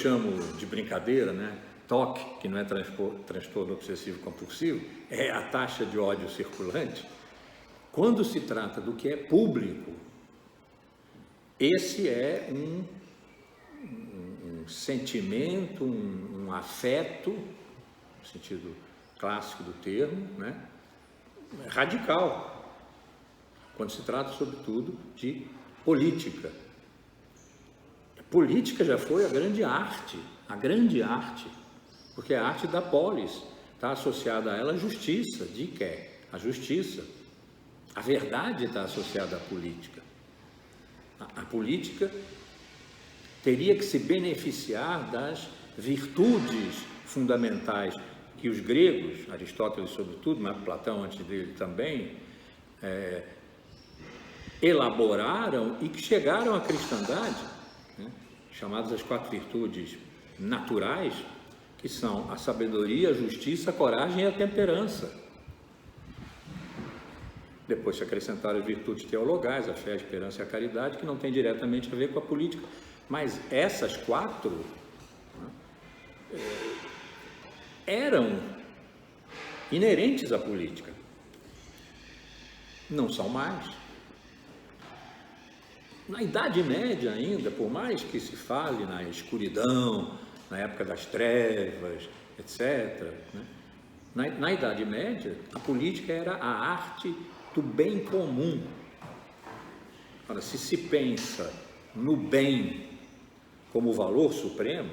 chamo de brincadeira, né? TOC, que não é transtorno obsessivo compulsivo, é a taxa de ódio circulante. Quando se trata do que é público, esse é um sentimento, um afeto, no sentido clássico do termo, né? Radical, quando se trata, sobretudo, de política. A política já foi a grande arte, porque a arte da polis está associada a ela a justiça, de que a justiça. A verdade está associada à política. A política teria que se beneficiar das virtudes fundamentais que os gregos, Aristóteles sobretudo, mas Platão antes dele também, elaboraram e que chegaram à cristandade, né? Chamadas as 4 virtudes naturais, que são a sabedoria, a justiça, a coragem e a temperança. Depois se acrescentaram as virtudes teologais, a fé, a esperança e a caridade, que não tem diretamente a ver com a política. Mas essas 4, né, eram inerentes à política. Não são mais. Na Idade Média ainda, por mais que se fale na escuridão, na época das trevas, etc., né, na Idade Média, a política era a arte do bem comum. Ora, se se pensa no bem como valor supremo,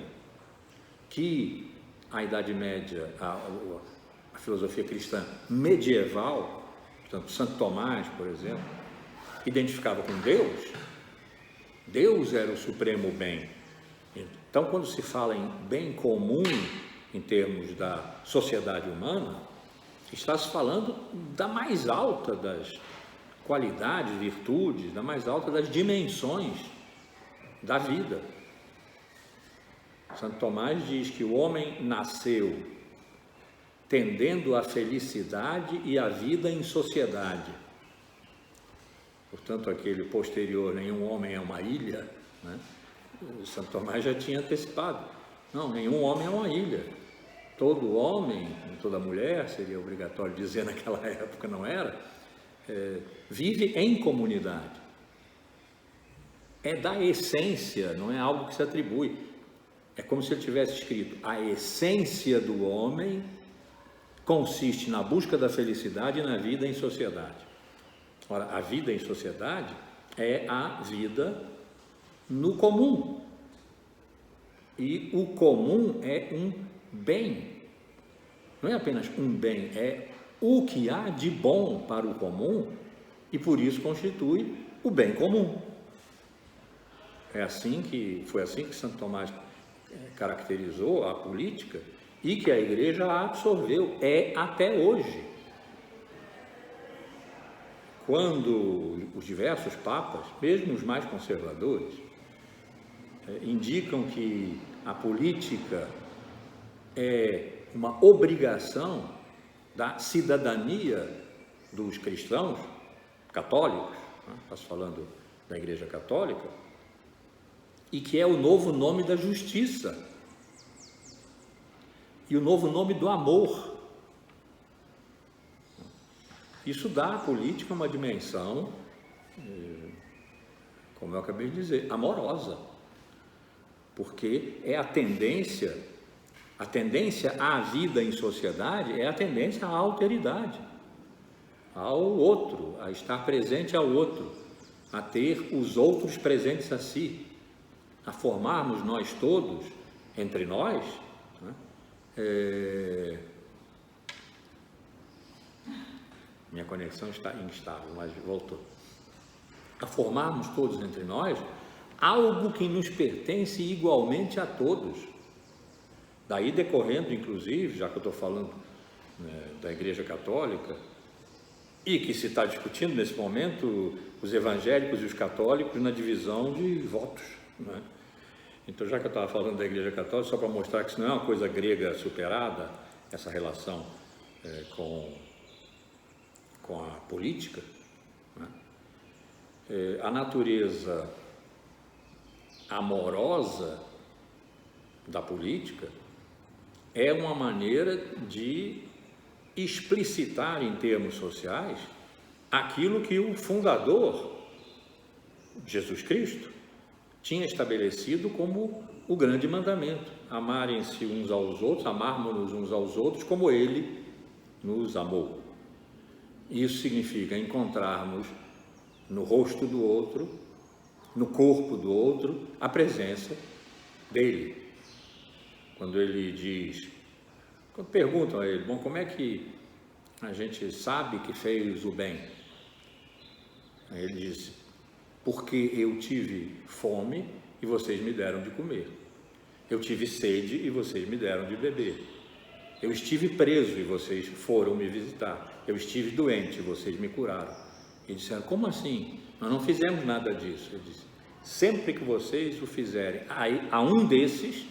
que a Idade Média, a filosofia cristã medieval, portanto, Santo Tomás, por exemplo, identificava com Deus, Deus era o supremo bem. Então, quando se fala em bem comum, em termos da sociedade humana, está se falando da mais alta das qualidades, virtudes, da mais alta das dimensões da vida. Santo Tomás diz que o homem nasceu tendendo à felicidade e à vida em sociedade. Portanto, aquele posterior, nenhum homem é uma ilha, né? Santo Tomás já tinha antecipado. Não, nenhum homem é uma ilha. Todo homem, toda mulher, seria obrigatório dizer naquela época, não era, vive em comunidade. É da essência, não é algo que se atribui. É como se ele tivesse escrito: a essência do homem consiste na busca da felicidade e na vida em sociedade. Ora, a vida em sociedade é a vida no comum. E o comum é um bem. Não é apenas um bem, é o que há de bom para o comum e por isso constitui o bem comum. Foi assim que Santo Tomás caracterizou a política e que a Igreja a absorveu, até hoje. Quando os diversos papas, mesmo os mais conservadores, indicam que a política é uma obrigação da cidadania dos cristãos católicos, né? Está se falando da Igreja Católica, e que é o novo nome da justiça e o novo nome do amor. Isso dá à política uma dimensão, como eu acabei de dizer, amorosa, porque é a tendência à vida em sociedade é a tendência à alteridade, ao outro, a estar presente ao outro, a ter os outros presentes a si, a formarmos nós todos, entre nós, né? Minha conexão está instável, mas voltou. A formarmos todos entre nós algo que nos pertence igualmente a todos. Daí decorrendo, inclusive, já que eu estou falando, né, da Igreja Católica, e que se está discutindo nesse momento os evangélicos e os católicos na divisão de votos, né? Então, já que eu estava falando da Igreja Católica, só para mostrar que isso não é uma coisa grega superada, essa relação com a política, né? A natureza amorosa da política é uma maneira de explicitar em termos sociais aquilo que o fundador, Jesus Cristo, tinha estabelecido como o grande mandamento: amarem-se uns aos outros, amarmos-nos uns aos outros como Ele nos amou. Isso significa encontrarmos no rosto do outro, no corpo do outro, a presença dele. Quando ele diz, quando perguntam a ele, bom, como é que a gente sabe que fez o bem? Aí ele diz, porque eu tive fome e vocês me deram de comer. Eu tive sede e vocês me deram de beber. Eu estive preso e vocês foram me visitar. Eu estive doente e vocês me curaram. E disseram, como assim? Nós não fizemos nada disso. Ele disse, sempre que vocês o fizerem a um desses,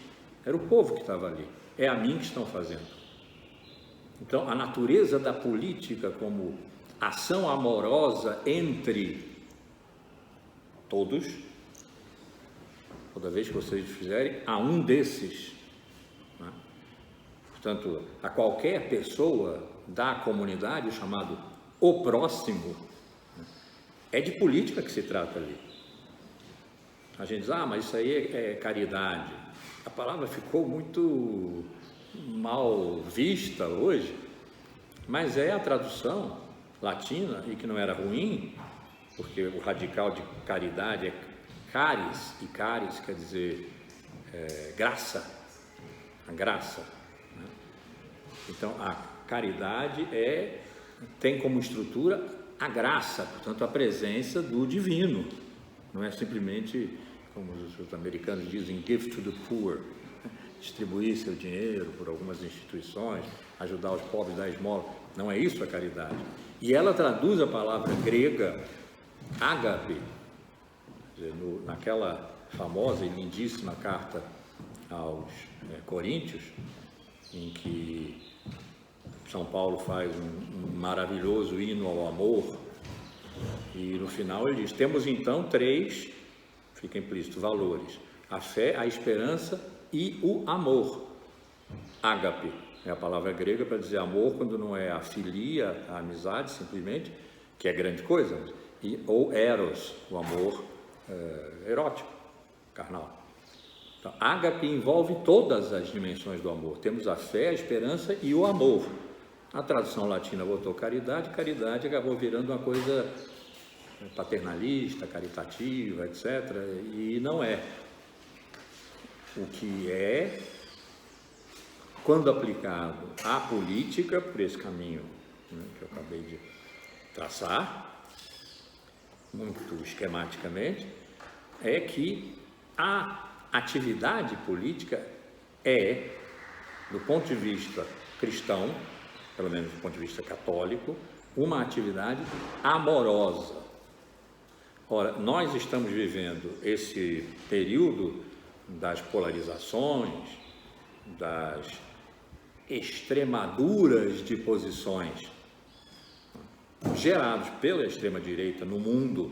era o povo que estava ali, é a mim que estão fazendo. Então, a natureza da política como ação amorosa entre todos, toda vez que vocês fizerem a um desses, né? Portanto, a qualquer pessoa da comunidade, o chamado o próximo, né? É de política que se trata ali. A gente diz, mas isso aí é caridade. A palavra ficou muito mal vista hoje, mas é a tradução latina, e que não era ruim, porque o radical de caridade é caris, e caris quer dizer graça, a graça, né? Então a caridade tem como estrutura a graça, portanto a presença do divino, não é simplesmente, como os americanos dizem, give to the poor, distribuir seu dinheiro por algumas instituições, ajudar os pobres, dar esmola. Não é isso a caridade. E ela traduz a palavra grega ágape, naquela famosa e lindíssima carta aos Coríntios, em que São Paulo faz um maravilhoso hino ao amor, e no final ele diz, temos então 3, fica implícito, valores: a fé, a esperança e o amor. Ágape é a palavra grega para dizer amor, quando não é a filia, a amizade simplesmente, que é grande coisa, ou eros, o amor erótico, carnal. Então, ágape envolve todas as dimensões do amor. Temos a fé, a esperança e o amor. A tradução latina botou caridade, caridade acabou virando uma coisa paternalista, caritativa, etc. E não é. O que é, quando aplicado à política, por esse caminho, né, que eu acabei de traçar, muito esquematicamente, é que a atividade política é, do ponto de vista cristão, pelo menos do ponto de vista católico, uma atividade amorosa. Ora, nós estamos vivendo esse período das polarizações, das extremaduras de posições gerados pela extrema-direita no mundo,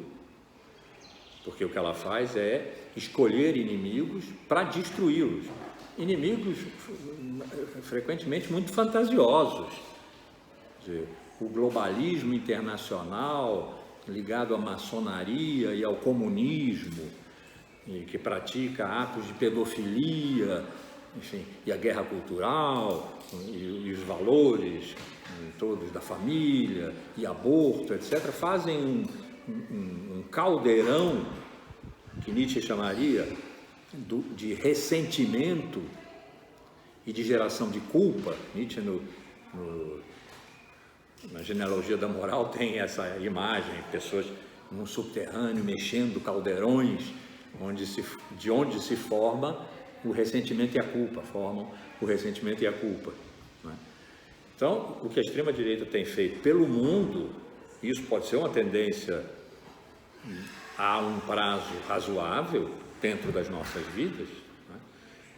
porque o que ela faz é escolher inimigos para destruí-los, inimigos frequentemente muito fantasiosos. Quer dizer, o globalismo internacional ligado à maçonaria e ao comunismo, e que pratica atos de pedofilia, enfim, e a guerra cultural, e os valores todos da família, e aborto, etc., fazem um caldeirão que Nietzsche chamaria de ressentimento e de geração de culpa. Nietzsche, na genealogia da moral, tem essa imagem, pessoas num subterrâneo mexendo caldeirões, de onde se forma o ressentimento e a culpa, formam o ressentimento e a culpa, né? Então, o que a extrema-direita tem feito pelo mundo, isso pode ser uma tendência a um prazo razoável dentro das nossas vidas, né?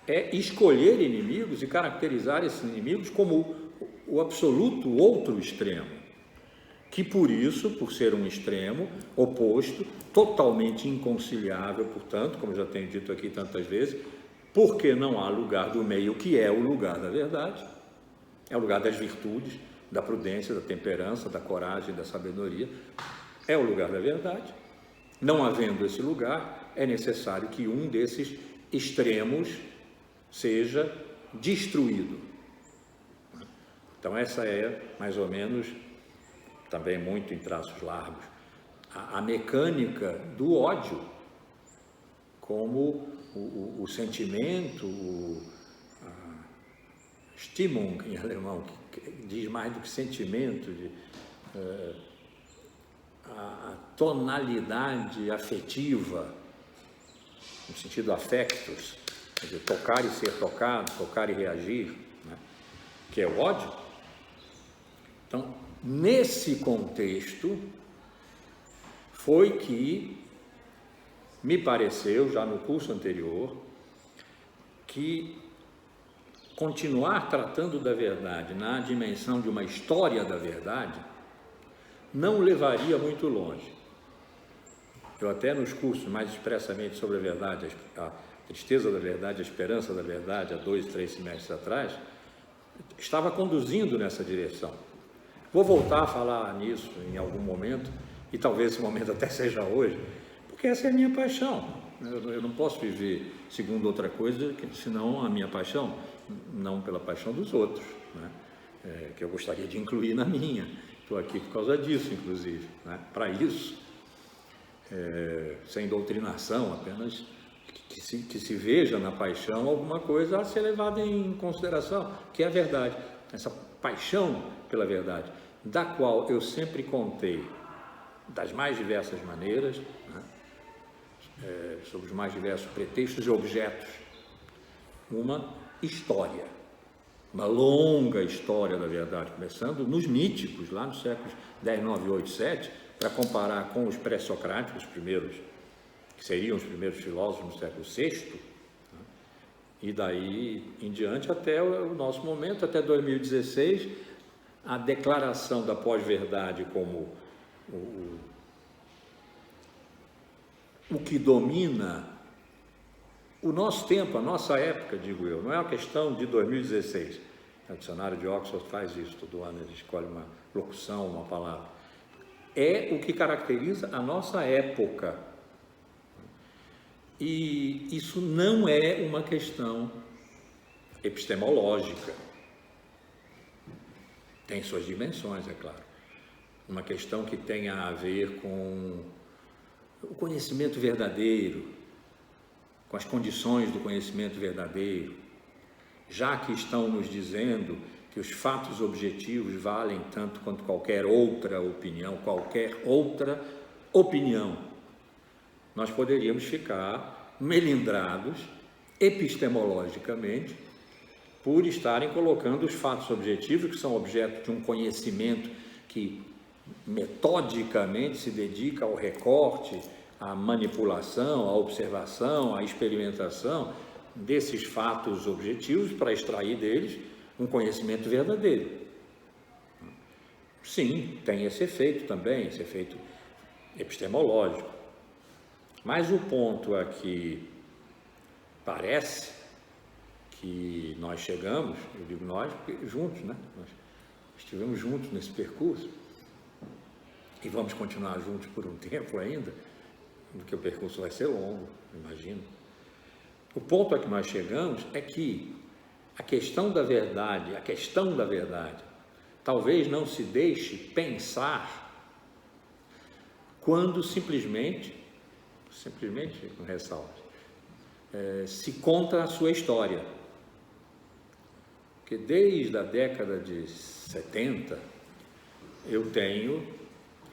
É escolher inimigos e caracterizar esses inimigos como o absoluto outro extremo, que por isso, por ser um extremo oposto, totalmente inconciliável, portanto, como já tenho dito aqui tantas vezes, porque não há lugar do meio, que é o lugar da verdade, é o lugar das virtudes, da prudência, da temperança, da coragem, da sabedoria, é o lugar da verdade. Não havendo esse lugar, é necessário que um desses extremos seja destruído. Então essa é, mais ou menos, também muito em traços largos, a mecânica do ódio, como o sentimento, Stimmung em alemão, que diz mais do que sentimento, a tonalidade afetiva, no sentido affectus, quer dizer, tocar e ser tocado, tocar e reagir, né? Que é o ódio. Então, nesse contexto, foi que me pareceu, já no curso anterior, que continuar tratando da verdade na dimensão de uma história da verdade não levaria muito longe. Eu até nos cursos mais expressamente sobre a verdade, a tristeza da verdade, a esperança da verdade, há 2, 3 semestres atrás, estava conduzindo nessa direção. Vou voltar a falar nisso em algum momento, e talvez esse momento até seja hoje, porque essa é a minha paixão. Eu não posso viver segundo outra coisa, senão a minha paixão, não pela paixão dos outros, né? Que eu gostaria de incluir na minha. Estou aqui por causa disso, inclusive, né? Para isso, sem doutrinação, apenas que se veja na paixão alguma coisa a ser levada em consideração, que é a verdade. Essa paixão pela verdade, da qual eu sempre contei das mais diversas maneiras, né? Sobre os mais diversos pretextos e objetos, uma história, uma longa história da verdade, começando nos míticos, lá nos séculos 10, 9, 8, 7, para comparar com os pré-socráticos, os primeiros, que seriam os primeiros filósofos no século VI, né? E daí em diante até o nosso momento, até 2016, a declaração da pós-verdade como o que domina o nosso tempo, a nossa época, digo eu, não é uma questão de 2016. O dicionário de Oxford faz isso, todo ano ele escolhe uma locução, uma palavra. É o que caracteriza a nossa época. E isso não é uma questão epistemológica. Tem suas dimensões, é claro. Uma questão que tenha a ver com o conhecimento verdadeiro, com as condições do conhecimento verdadeiro, já que estão nos dizendo que os fatos objetivos valem tanto quanto qualquer outra opinião, nós poderíamos ficar melindrados epistemologicamente por estarem colocando os fatos objetivos, que são objeto de um conhecimento que metodicamente se dedica ao recorte, à manipulação, à observação, à experimentação desses fatos objetivos para extrair deles um conhecimento verdadeiro. Sim, tem esse efeito também, esse efeito epistemológico. Mas o ponto aqui parece que nós chegamos, eu digo nós, porque juntos, né? Nós estivemos juntos nesse percurso e vamos continuar juntos por um tempo ainda, porque o percurso vai ser longo, imagino. O ponto a que nós chegamos é que a questão da verdade, talvez não se deixe pensar quando simplesmente com ressalvas, se conta a sua história. Porque desde a década de 70, eu tenho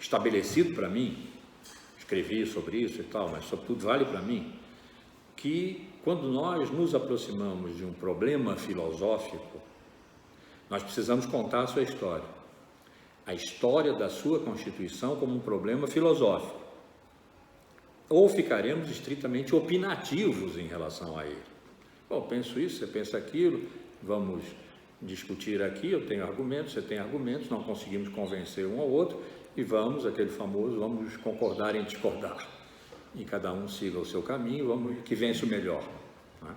estabelecido para mim, escrevi sobre isso e tal, mas sobretudo vale para mim, que quando nós nos aproximamos de um problema filosófico, nós precisamos contar a sua história. A história da sua constituição como um problema filosófico. Ou ficaremos estritamente opinativos em relação a ele. Bom, penso isso, você pensa aquilo, vamos discutir aqui, eu tenho argumentos, você tem argumentos, não conseguimos convencer um ao outro e vamos concordar em discordar. E cada um siga o seu caminho, que vence o melhor. Né?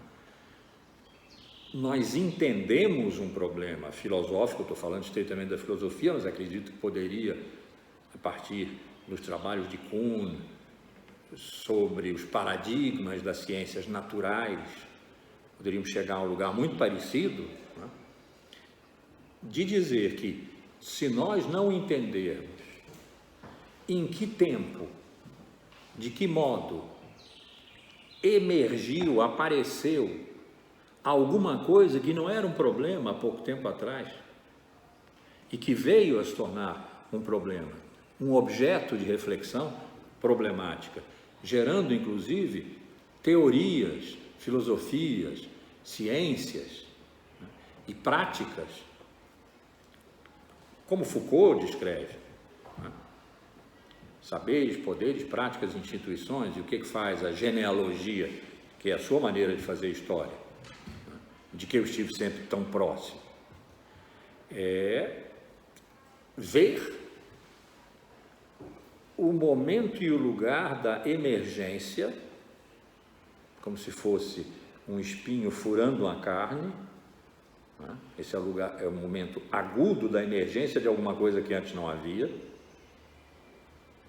nós entendemos um problema filosófico, estou falando estritamente da filosofia, mas acredito que poderia, a partir dos trabalhos de Kuhn, sobre os paradigmas das ciências naturais, poderíamos chegar a um lugar muito parecido, né? De dizer que, se nós não entendermos em que tempo, de que modo emergiu, apareceu alguma coisa que não era um problema há pouco tempo atrás e que veio a se tornar um problema, um objeto de reflexão problemática, gerando inclusive teorias, filosofias, ciências, né, e práticas, como Foucault descreve, né? Saberes, poderes, práticas, instituições, e o que faz a genealogia, que é a sua maneira de fazer história, né, de que eu estive sempre tão próximo, é ver o momento e o lugar da emergência, como se fosse um espinho furando uma carne, né? Esse é o momento agudo da emergência de alguma coisa que antes não havia.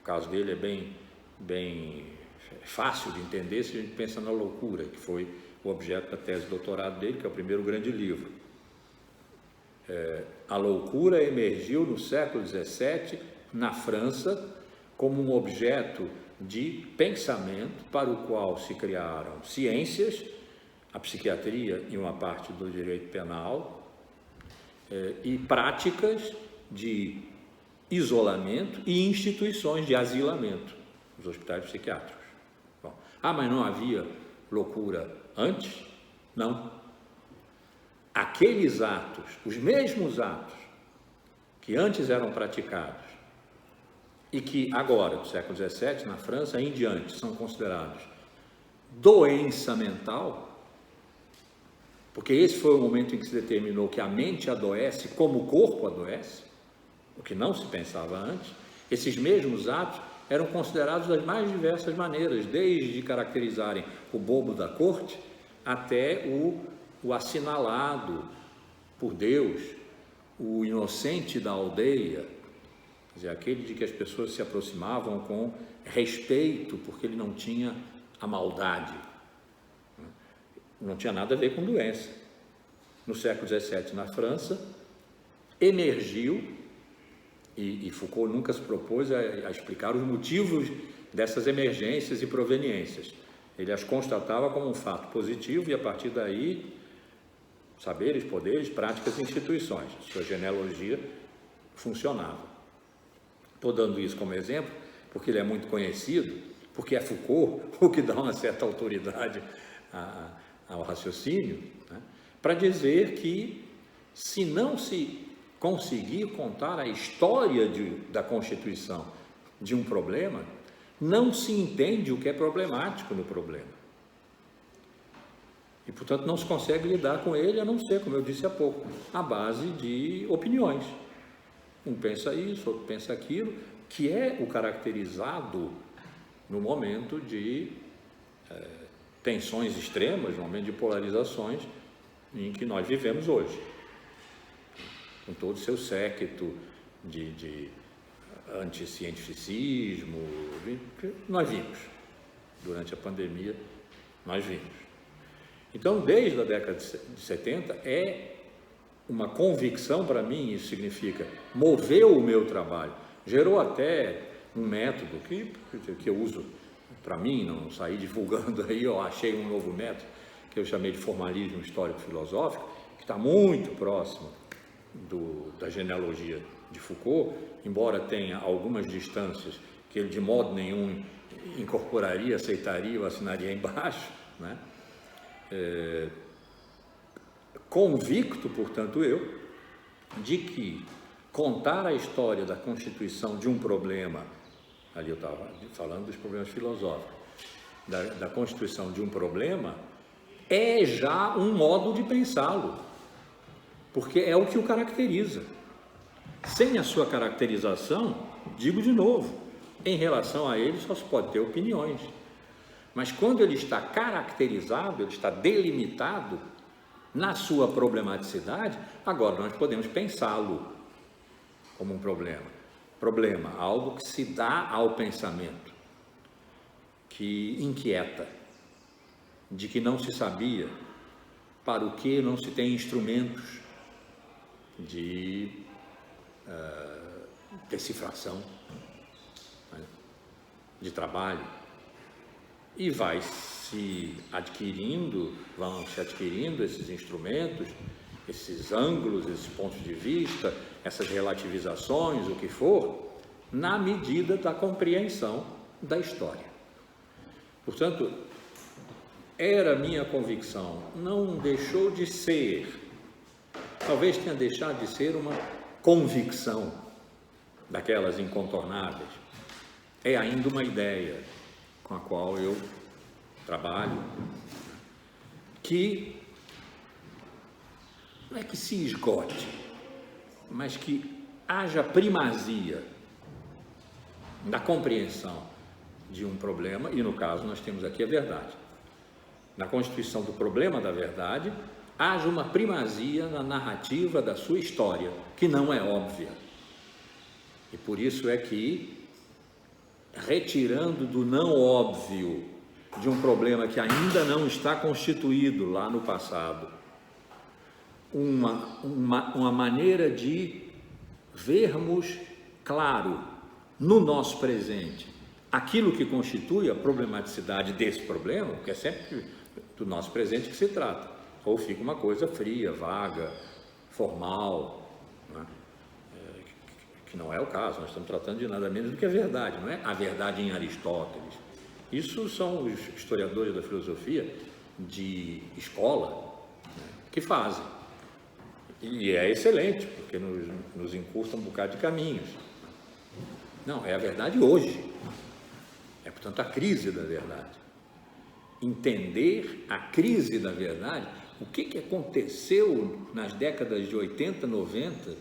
O caso dele é bem fácil de entender se a gente pensa na loucura, que foi o objeto da tese de doutorado dele, que é o primeiro grande livro. A loucura emergiu no século XVII, na França, como um objeto de pensamento para o qual se criaram ciências, a psiquiatria e uma parte do direito penal, e práticas de isolamento e instituições de asilamento, os hospitais psiquiátricos. Bom, mas não havia loucura antes? Não. Aqueles atos, os mesmos atos que antes eram praticados e que agora, do século XVII, na França em diante, são considerados doença mental, porque esse foi o momento em que se determinou que a mente adoece como o corpo adoece, o que não se pensava antes. Esses mesmos atos eram considerados das mais diversas maneiras, desde caracterizarem o bobo da corte até o assinalado por Deus, o inocente da aldeia, quer dizer, aquele de que as pessoas se aproximavam com respeito, porque ele não tinha a maldade, não tinha nada a ver com doença. No século XVII, na França, emergiu, e Foucault nunca se propôs a explicar os motivos dessas emergências e proveniências. Ele as constatava como um fato positivo e, a partir daí, saberes, poderes, práticas e instituições. Sua genealogia funcionava. Estou dando isso como exemplo porque ele é muito conhecido, porque é Foucault o que dá uma certa autoridade ao raciocínio, né? Para dizer que, se não se conseguir contar a história da constituição de um problema, não se entende o que é problemático no problema. E, portanto, não se consegue lidar com ele, a não ser, como eu disse há pouco, à base de opiniões. Um pensa isso, outro pensa aquilo, que é o caracterizado no momento de tensões extremas, no momento de polarizações em que nós vivemos hoje, com todo o seu séquito de anticientificismo, que nós vimos durante a pandemia, nós vimos. Então, desde a década de 70, é uma convicção para mim, isso significa, moveu o meu trabalho, gerou até um método que eu uso para mim, não saí divulgando aí, eu achei um novo método, que eu chamei de formalismo histórico-filosófico, que está muito próximo da genealogia de Foucault, embora tenha algumas distâncias que ele de modo nenhum incorporaria, aceitaria ou assinaria embaixo, né? Convicto, portanto, eu, de que contar a história da constituição de um problema, ali eu estava falando dos problemas filosóficos, da constituição de um problema, é já um modo de pensá-lo, porque é o que o caracteriza. Sem a sua caracterização, digo de novo, em relação a ele só se pode ter opiniões, mas quando ele está caracterizado, ele está delimitado, na sua problematicidade, agora nós podemos pensá-lo como um problema. Problema, algo que se dá ao pensamento, que inquieta, de que não se sabia, para o que não se tem instrumentos de decifração, né, de trabalho, e vão se adquirindo esses instrumentos, esses ângulos, esses pontos de vista, essas relativizações, o que for, na medida da compreensão da história. Portanto, era minha convicção, não deixou de ser, talvez tenha deixado de ser uma convicção daquelas incontornáveis, é ainda uma ideia com a qual eu trabalho, que não é que se esgote, mas que haja primazia da compreensão de um problema, e no caso nós temos aqui a verdade. Na constituição do problema da verdade, haja uma primazia na narrativa da sua história, que não é óbvia. E por isso é que, retirando do não óbvio de um problema que ainda não está constituído lá no passado, uma maneira de vermos claro no nosso presente aquilo que constitui a problematicidade desse problema, porque é sempre do nosso presente que se trata, ou fica uma coisa fria, vaga, formal, né? Que não é o caso, nós estamos tratando de nada menos do que a verdade, não é a verdade em Aristóteles. Isso são os historiadores da filosofia de escola, né, que fazem, e é excelente, porque nos encurta um bocado de caminhos. Não, é a verdade hoje, é portanto a crise da verdade. Entender a crise da verdade, o que aconteceu nas décadas de 80, 90,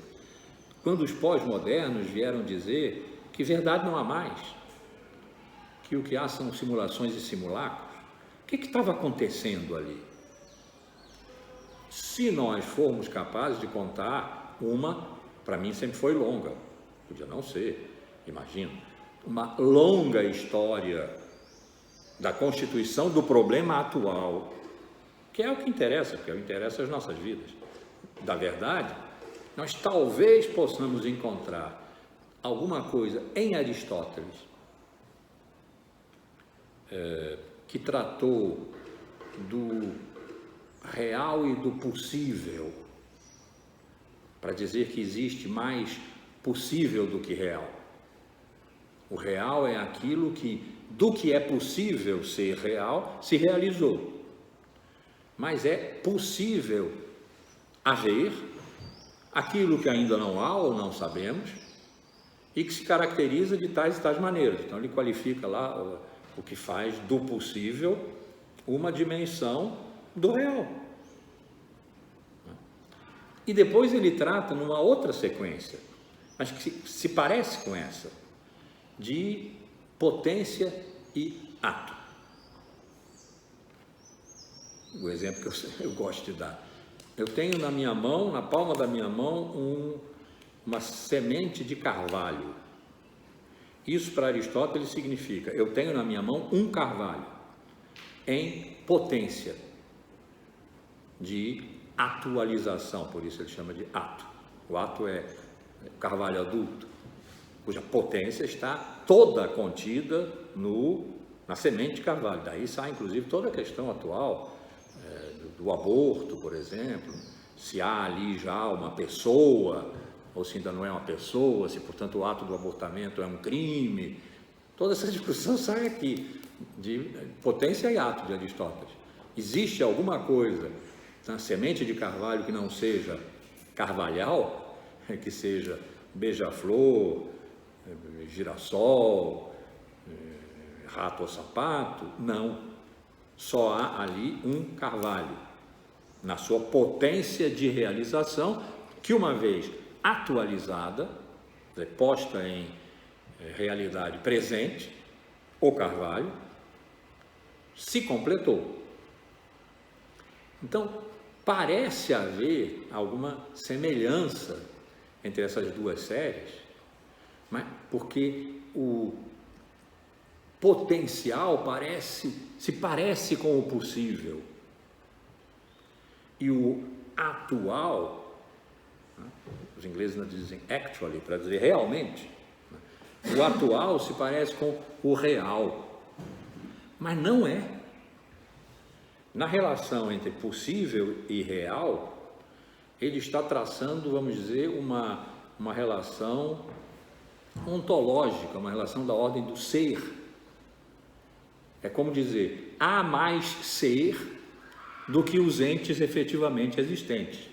quando os pós-modernos vieram dizer que verdade não há mais, que o que há são simulações e simulacros. O que estava acontecendo ali? Se nós formos capazes de contar para mim sempre foi longa, podia não ser, imagino, uma longa história da constituição do problema atual, que é o que interessa, porque é o que interessa as nossas vidas, da verdade, nós talvez possamos encontrar alguma coisa em Aristóteles que tratou do real e do possível, para dizer que existe mais possível do que real. O real é aquilo que, do que é possível ser real, se realizou. Mas é possível haver aquilo que ainda não há ou não sabemos e que se caracteriza de tais e tais maneiras. Então ele qualifica lá o que faz do possível uma dimensão do real. E depois ele trata numa outra sequência, mas que se parece com essa, de potência e ato. O exemplo que eu gosto de dar. Eu tenho na minha mão, na palma da minha mão, uma semente de carvalho. Isso para Aristóteles significa, eu tenho na minha mão um carvalho em potência de atualização, por isso ele chama de ato. O ato é carvalho adulto, cuja potência está toda contida na semente de carvalho. Daí sai, inclusive, toda a questão atual do aborto, por exemplo, se há ali já uma pessoa, ou se ainda não é uma pessoa, se, portanto, o ato do abortamento é um crime. Toda essa discussão sai aqui, de potência e ato de Aristóteles. Existe alguma coisa na semente de carvalho que não seja carvalhal, que seja beija-flor, girassol, rato ou sapato? Não. Só há ali um carvalho, na sua potência de realização, que uma vez atualizada, posta em realidade presente, o carvalho se completou. Então, parece haver alguma semelhança entre essas duas séries, mas porque o potencial se parece com o possível e o atual, né, os ingleses não dizem actually, para dizer realmente, né, o atual se parece com o real, mas não é. Na relação entre possível e real, ele está traçando, vamos dizer, uma relação ontológica, uma relação da ordem do ser. É como dizer, há mais ser do que os entes efetivamente existentes.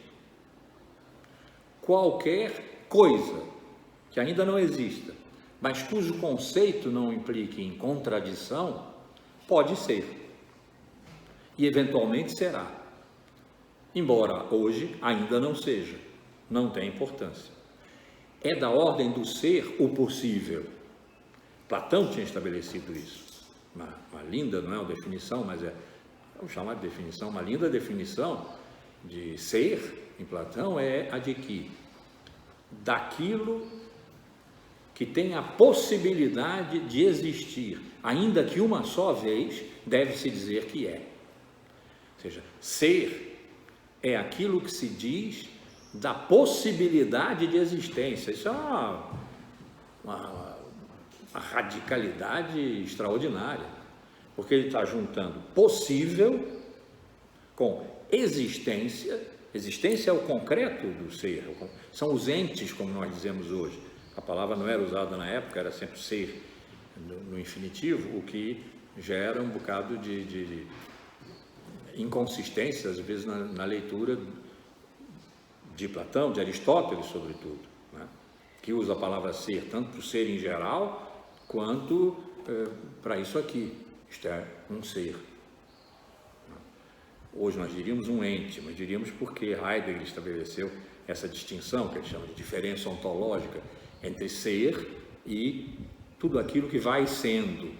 Qualquer coisa que ainda não exista, mas cujo conceito não implique em contradição, pode ser. E eventualmente será. Embora hoje ainda não seja, não tem importância. É da ordem do ser o possível. Platão tinha estabelecido isso. Uma linda, não é uma definição, mas vamos chamar de definição, uma linda definição de ser, em Platão, é a de que daquilo que tem a possibilidade de existir, ainda que uma só vez, deve-se dizer que é. Ou seja, ser é aquilo que se diz da possibilidade de existência. Isso é uma radicalidade extraordinária, porque ele está juntando possível com existência. Existência é o concreto do ser, são os entes, como nós dizemos hoje. A palavra não era usada na época, era sempre ser no infinitivo, o que gera um bocado de inconsistência, às vezes, na leitura de Platão, de Aristóteles, sobretudo, né? Que usa a palavra ser tanto para o ser em geral, quanto para isso aqui, isto é, um ser. Hoje nós diríamos um ente, mas diríamos porque Heidegger estabeleceu essa distinção, que ele chama de diferença ontológica, entre ser e tudo aquilo que vai sendo,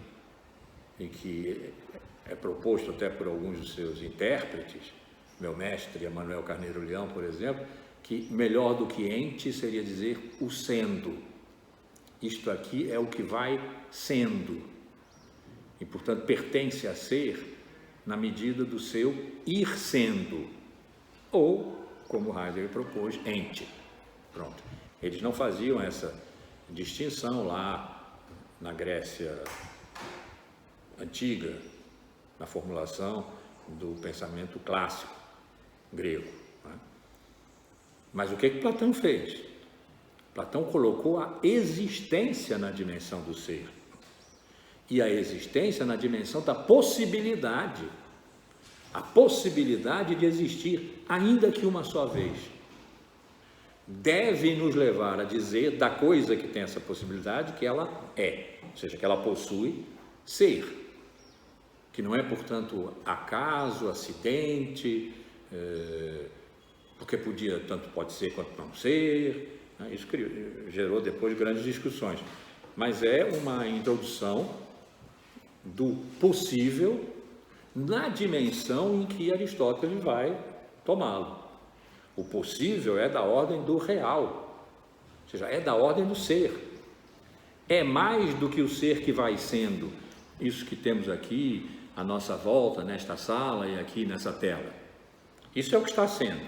e que é proposto até por alguns dos seus intérpretes, meu mestre Emanuel Carneiro Leão, por exemplo, que melhor do que ente seria dizer o sendo. Isto aqui é o que vai sendo e, portanto, pertence a ser na medida do seu ir sendo, ou, como Heidegger propôs, ente. Pronto. Eles não faziam essa distinção lá na Grécia antiga, na formulação do pensamento clássico grego, né? Mas o que Platão fez? Platão colocou a existência na dimensão do ser e a existência na dimensão da possibilidade, a possibilidade de existir, ainda que uma só vez. Deve nos levar a dizer da coisa que tem essa possibilidade que ela é, ou seja, que ela possui ser, que não é, portanto, acaso, acidente, porque tanto pode ser quanto não ser, né? Isso gerou depois grandes discussões, mas é uma introdução do possível na dimensão em que Aristóteles vai tomá-lo. O possível é da ordem do real, ou seja, é da ordem do ser. É mais do que o ser que vai sendo, isso que temos aqui à nossa volta, nesta sala e aqui nessa tela. Isso é o que está sendo.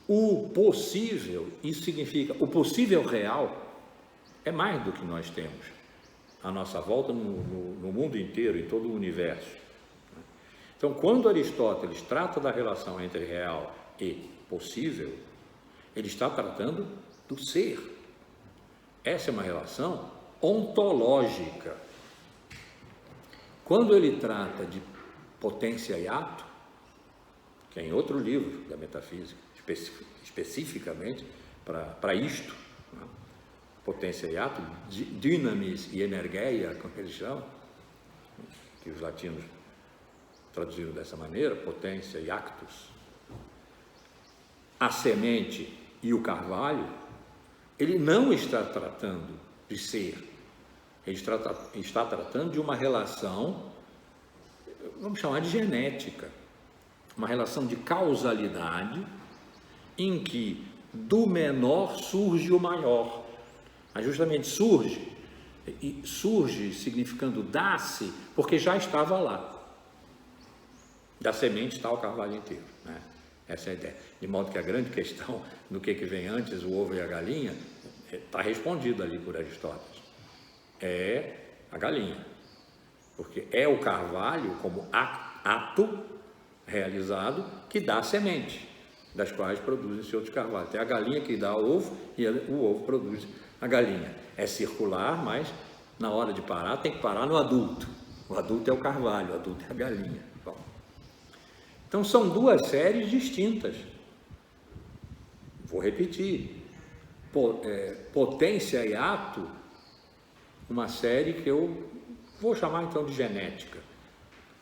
O possível, isso significa, o possível real é mais do que nós temos à nossa volta no mundo inteiro, em todo o universo. Então, quando Aristóteles trata da relação entre real e possível, ele está tratando do ser. Essa é uma relação ontológica. Quando ele trata de potência e ato, que é em outro livro da metafísica, especificamente para isto, né? Potência e ato, dynamis e energeia, como eles chamam, que os latinos traduziram dessa maneira, potência e actus, a semente e o carvalho, ele não está tratando de ser, ele está tratando de uma relação, vamos chamar de genética. uma relação de causalidade em que do menor surge o maior. Mas justamente surge significando dá-se, porque já estava lá. Da semente está o carvalho inteiro, né? Essa é a ideia. De modo que a grande questão do que vem antes, o ovo e a galinha, está respondida ali por Aristóteles. É a galinha. Porque é o carvalho como ato realizado que dá a semente, das quais produzem-se outros carvalhos. Tem a galinha que dá o ovo e o ovo produz a galinha. É circular, mas na hora de parar tem que parar no adulto. O adulto é o carvalho, o adulto é a galinha. Bom, então são duas séries distintas. Vou repetir. Potência e ato, uma série que eu vou chamar então de genética.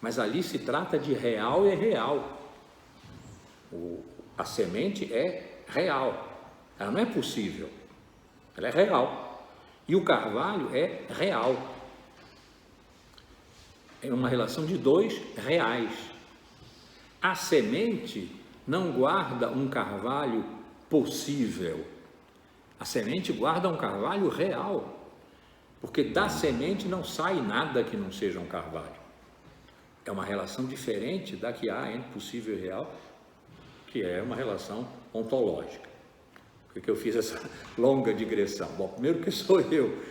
Mas ali se trata de real e real. A semente é real, ela não é possível, ela é real. E o carvalho é real. É uma relação de dois reais. A semente não guarda um carvalho possível, a semente guarda um carvalho real, porque da semente não sai nada que não seja um carvalho. É uma relação diferente da que há entre possível e real, que é uma relação ontológica. Por que eu fiz essa longa digressão? Bom, primeiro que sou eu.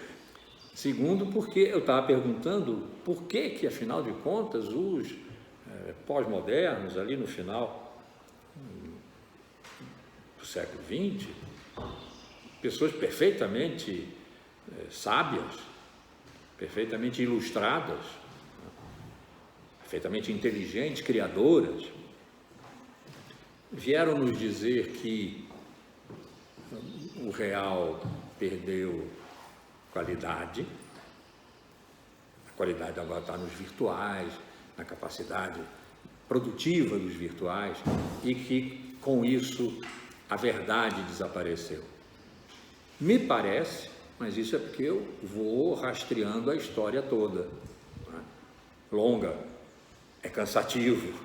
Segundo, porque eu estava perguntando por que afinal de contas, os pós-modernos, ali no final do século XX, pessoas perfeitamente sábias, perfeitamente ilustradas, perfeitamente inteligentes, criadoras, vieram nos dizer que o real perdeu qualidade, a qualidade agora está nos virtuais, na capacidade produtiva dos virtuais, e que com isso a verdade desapareceu. Me parece, mas isso é porque eu vou rastreando a história toda, né? Longa, é cansativo.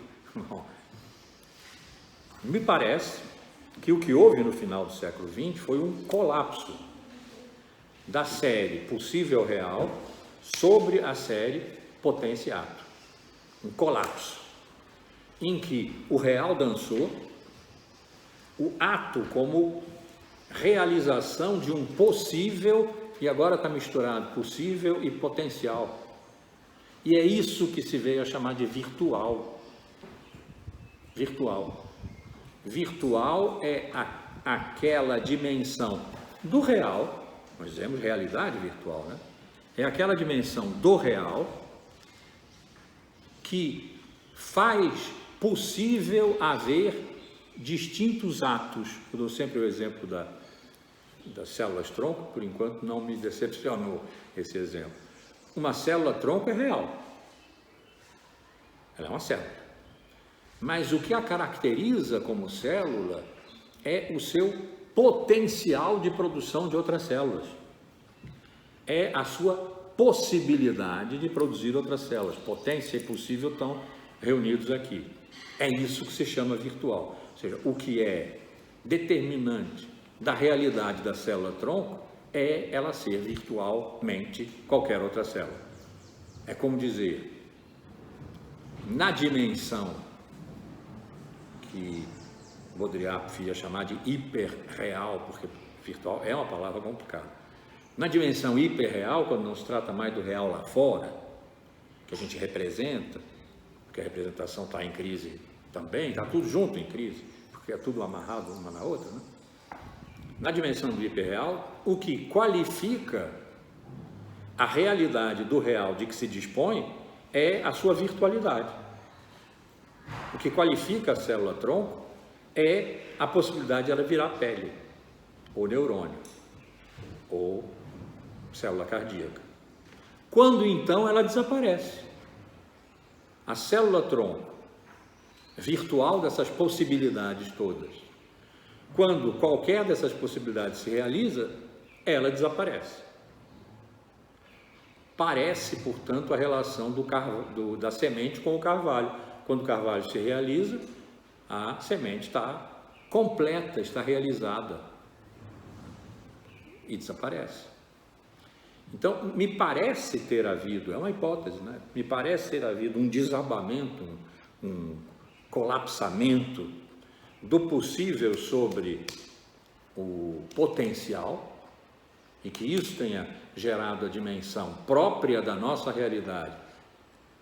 Me parece que o que houve no final do século XX foi um colapso da série possível real sobre a série potência e ato. Um colapso em que o real dançou, o ato como realização de um possível, e agora está misturado possível e potencial. E é isso que se veio a chamar de virtual. Virtual. Virtual é aquela dimensão do real, nós dizemos realidade virtual, né? É aquela dimensão do real que faz possível haver distintos atos. Eu dou sempre o exemplo das células-tronco, por enquanto não me decepcionou esse exemplo. Uma célula-tronco é real, ela é uma célula. Mas o que a caracteriza como célula é o seu potencial de produção de outras células. É a sua possibilidade de produzir outras células. Potência e possível estão reunidos aqui. É isso que se chama virtual. Ou seja, o que é determinante da realidade da célula-tronco é ela ser virtualmente qualquer outra célula. É como dizer, na dimensão que Baudrillard ia chamar de hiperreal, porque virtual é uma palavra complicada. Na dimensão hiperreal, quando não se trata mais do real lá fora, que a gente representa, porque a representação está em crise também, está tudo junto em crise, porque é tudo amarrado uma na outra, né? Na dimensão do hiperreal, o que qualifica a realidade do real de que se dispõe é a sua virtualidade. O que qualifica a célula-tronco é a possibilidade de ela virar pele, ou neurônio, ou célula cardíaca. Quando então ela desaparece. A célula-tronco, virtual dessas possibilidades todas, quando qualquer dessas possibilidades se realiza, ela desaparece. Parece, portanto, a relação da semente com o carvalho. Quando o carvalho se realiza, a semente está completa, está realizada e desaparece. Então, me parece ter havido, é uma hipótese, né? Me parece ter havido um desabamento, um colapsamento do possível sobre o potencial, e que isso tenha gerado a dimensão própria da nossa realidade,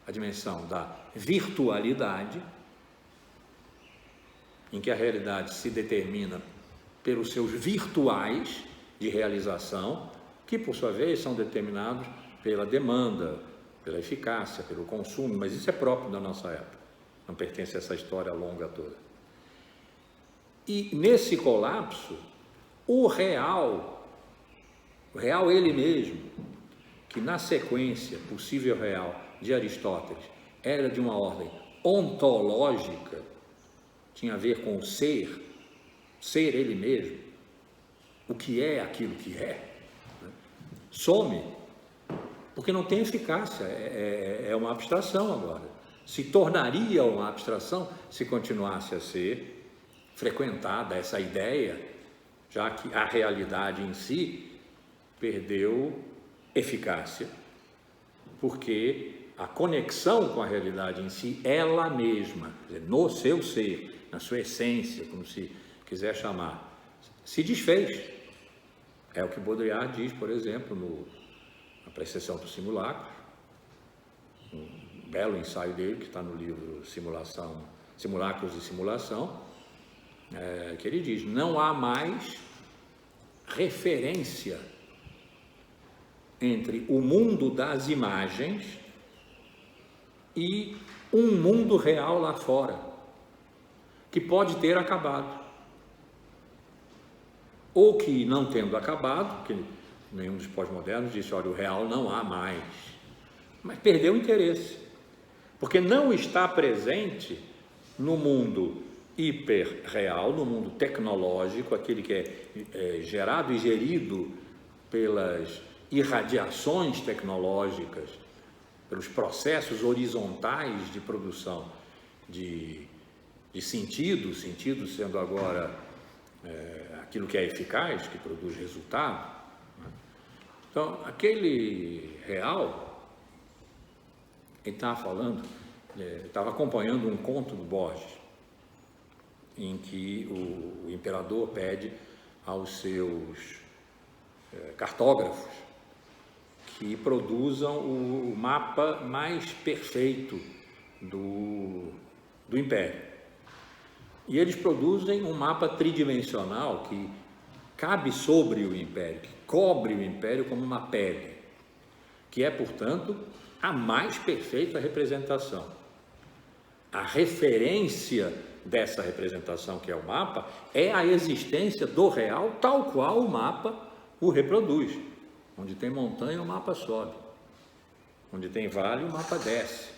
a dimensão da virtualidade, em que a realidade se determina pelos seus virtuais de realização, que por sua vez são determinados pela demanda, pela eficácia, pelo consumo, mas isso é próprio da nossa época, não pertence a essa história longa toda. E nesse colapso, o real ele mesmo, que na sequência possível real de Aristóteles era de uma ordem ontológica, tinha a ver com o ser ele mesmo, o que é aquilo que é, né? Some, porque não tem eficácia, é uma abstração agora. Se tornaria uma abstração se continuasse a ser frequentada essa ideia, já que a realidade em si perdeu eficácia, porque a conexão com a realidade em si, ela mesma, quer dizer, no seu ser, na sua essência, como se quiser chamar, se desfez. É o que Baudrillard diz, por exemplo, na Precessão do Simulacro, um belo ensaio dele, que está no livro Simulacros e Simulação, que ele diz: não há mais referência entre o mundo das imagens e um mundo real lá fora, que pode ter acabado, ou que, não tendo acabado, que nenhum dos pós-modernos disse, olha, o real não há mais, mas perdeu o interesse, porque não está presente no mundo hiperreal, no mundo tecnológico, aquele que é gerado e gerido pelas irradiações tecnológicas, pelos processos horizontais de produção de sentido sendo agora aquilo que é eficaz, que produz resultado, né? Então, aquele real, ele estava falando, estava acompanhando um conto do Borges, em que o imperador pede aos seus cartógrafos que produzam o mapa mais perfeito do Império. E eles produzem um mapa tridimensional que cabe sobre o Império, que cobre o Império como uma pele, que é, portanto, a mais perfeita representação. A referência dessa representação, que é o mapa, é a existência do real tal qual o mapa o reproduz. Onde tem montanha, o mapa sobe. Onde tem vale, o mapa desce.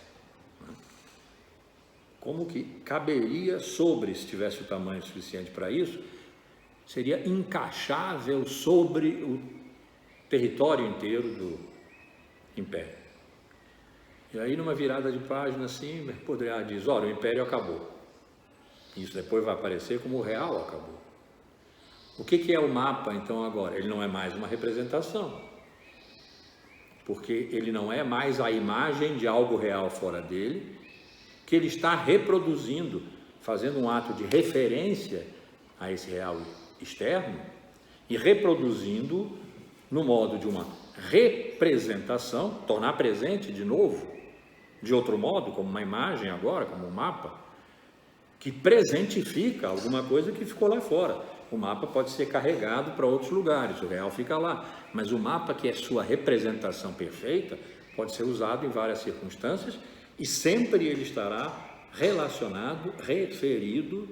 Como que caberia sobre, se tivesse o tamanho suficiente para isso, seria encaixável sobre o território inteiro do Império. E aí, numa virada de página assim, Baudrillard diz, olha, o Império acabou. Isso depois vai aparecer como o real acabou. O que é o mapa, então, agora? Ele não é mais uma representação, porque ele não é mais a imagem de algo real fora dele, que ele está reproduzindo, fazendo um ato de referência a esse real externo e reproduzindo no modo de uma representação, tornar presente de novo, de outro modo, como uma imagem agora, como um mapa, que presentifica alguma coisa que ficou lá fora. O mapa pode ser carregado para outros lugares, o real fica lá, mas o mapa, que é sua representação perfeita, pode ser usado em várias circunstâncias e sempre ele estará relacionado, referido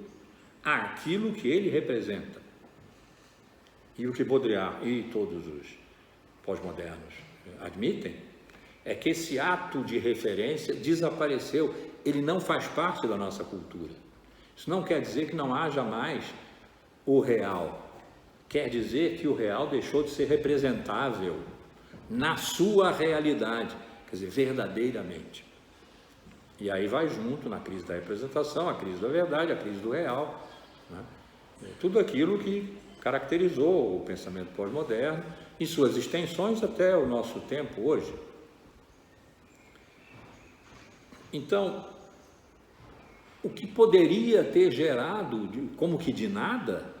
àquilo que ele representa. E o que Baudrillard e todos os pós-modernos admitem é que esse ato de referência desapareceu, ele não faz parte da nossa cultura. Isso não quer dizer que não haja mais o real, quer dizer que o real deixou de ser representável na sua realidade, quer dizer, verdadeiramente. E aí vai junto na crise da representação, a crise da verdade, a crise do real, né? Tudo aquilo que caracterizou o pensamento pós-moderno, em suas extensões até o nosso tempo hoje. Então, o que poderia ter gerado, como que de nada,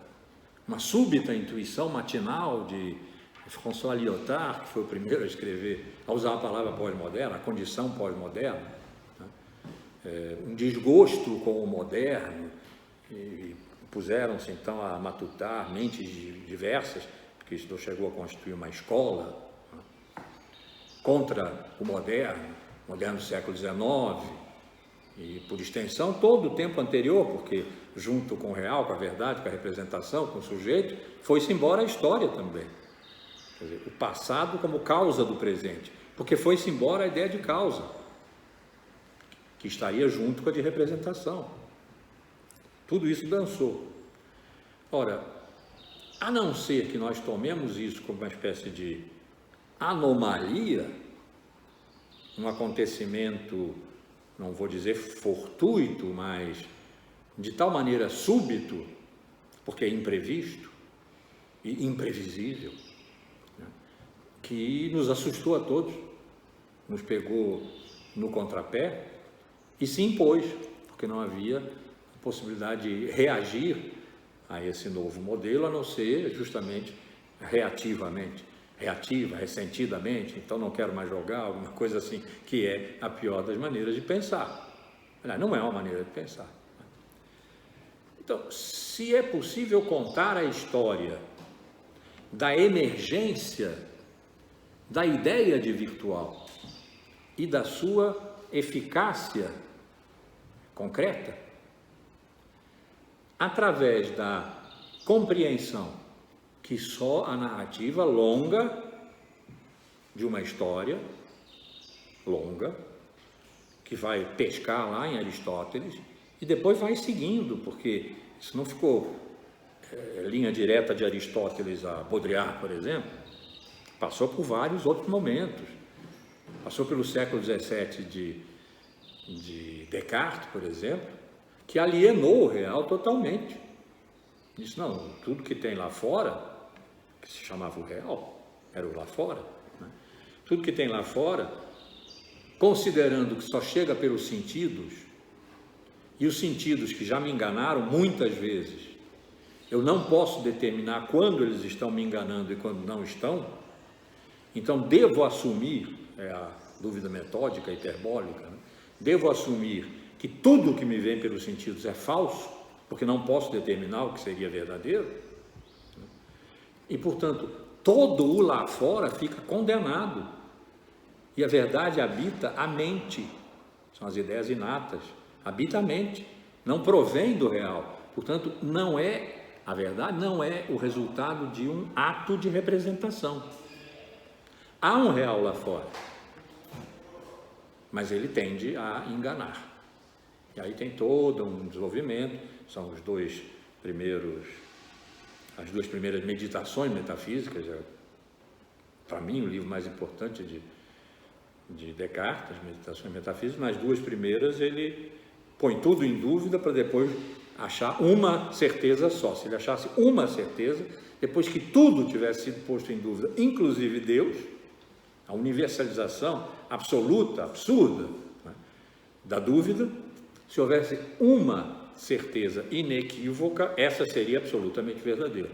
uma súbita intuição matinal de François Lyotard, que foi o primeiro a escrever, a usar a palavra pós-moderna, a condição pós-moderna, né? Um desgosto com o moderno, e puseram-se então a matutar mentes diversas, porque isso chegou a constituir uma escola, né? Contra o moderno do século XIX, e por extensão todo o tempo anterior, porque junto com o real, com a verdade, com a representação, com o sujeito, foi-se embora a história também. Quer dizer, o passado como causa do presente, porque foi-se embora a ideia de causa, que estaria junto com a de representação. Tudo isso dançou. Ora, a não ser que nós tomemos isso como uma espécie de anomalia, um acontecimento, não vou dizer fortuito, mas de tal maneira súbito, porque é imprevisto e imprevisível, né, que nos assustou a todos, nos pegou no contrapé e se impôs, porque não havia possibilidade de reagir a esse novo modelo, a não ser justamente ressentidamente, então não quero mais jogar, alguma coisa assim, que é a pior das maneiras de pensar. Não é uma maneira de pensar. Então, se é possível contar a história da emergência da ideia de virtual e da sua eficácia concreta, através da compreensão que só a narrativa longa de uma história longa, que vai pescar lá em Aristóteles e depois vai seguindo, porque isso não ficou linha direta de Aristóteles a Baudrillard, por exemplo, passou por vários outros momentos, passou pelo século XVII de Descartes, por exemplo, que alienou o real totalmente. Disse, não, tudo que tem lá fora, que se chamava o real, era o lá fora, né? Tudo que tem lá fora, considerando que só chega pelos sentidos, e os sentidos que já me enganaram muitas vezes, eu não posso determinar quando eles estão me enganando e quando não estão, então devo assumir, é a dúvida metódica, hiperbólica, né? Devo assumir que tudo que me vem pelos sentidos é falso, porque não posso determinar o que seria verdadeiro, e, portanto, todo o lá fora fica condenado, e a verdade habita a mente, são as ideias inatas, habita a mente, não provém do real, portanto, a verdade não é o resultado de um ato de representação. Há um real lá fora, mas ele tende a enganar. E aí tem todo um desenvolvimento, são as duas primeiras meditações metafísicas, para mim o livro mais importante de Descartes, as meditações metafísicas. Nas duas primeiras ele põe tudo em dúvida para depois achar uma certeza só. Se ele achasse uma certeza, depois que tudo tivesse sido posto em dúvida, inclusive Deus, a universalização absoluta, absurda, né, da dúvida, se houvesse uma certeza inequívoca, essa seria absolutamente verdadeira.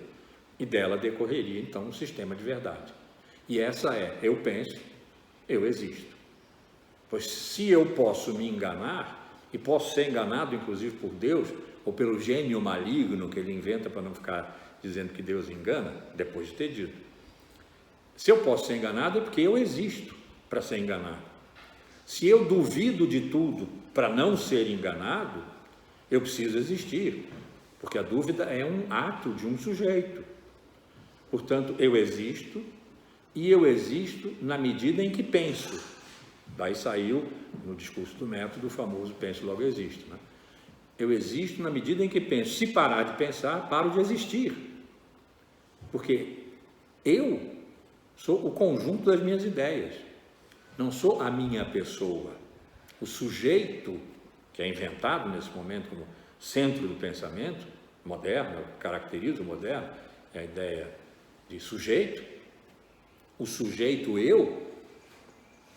E dela decorreria, então, um sistema de verdade. E essa é, eu penso, eu existo. Pois se eu posso me enganar, e posso ser enganado, inclusive, por Deus, ou pelo gênio maligno que ele inventa para não ficar dizendo que Deus engana, depois de ter dito. Se eu posso ser enganado, é porque eu existo para ser enganado. Se eu duvido de tudo para não ser enganado, eu preciso existir, porque a dúvida é um ato de um sujeito. Portanto, eu existo, e eu existo na medida em que penso. Daí saiu, no discurso do método, o famoso penso logo existo, né? Eu existo na medida em que penso. Se parar de pensar, paro de existir. Porque eu sou o conjunto das minhas ideias, não sou a minha pessoa. O sujeito, que é inventado nesse momento como centro do pensamento moderno, caracteriza o moderno, é a ideia de sujeito. O sujeito eu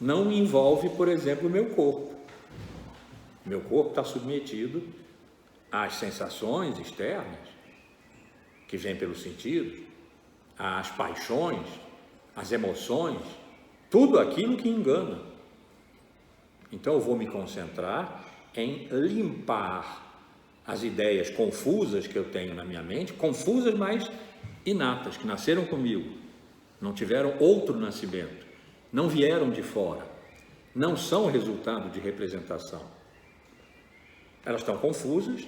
não envolve, por exemplo, o meu corpo. O meu corpo está submetido às sensações externas que vêm pelos sentidos, às paixões, às emoções, tudo aquilo que engana. Então eu vou me concentrar em limpar as ideias confusas que eu tenho na minha mente, confusas, mas inatas, que nasceram comigo, não tiveram outro nascimento, não vieram de fora, não são resultado de representação. Elas estão confusas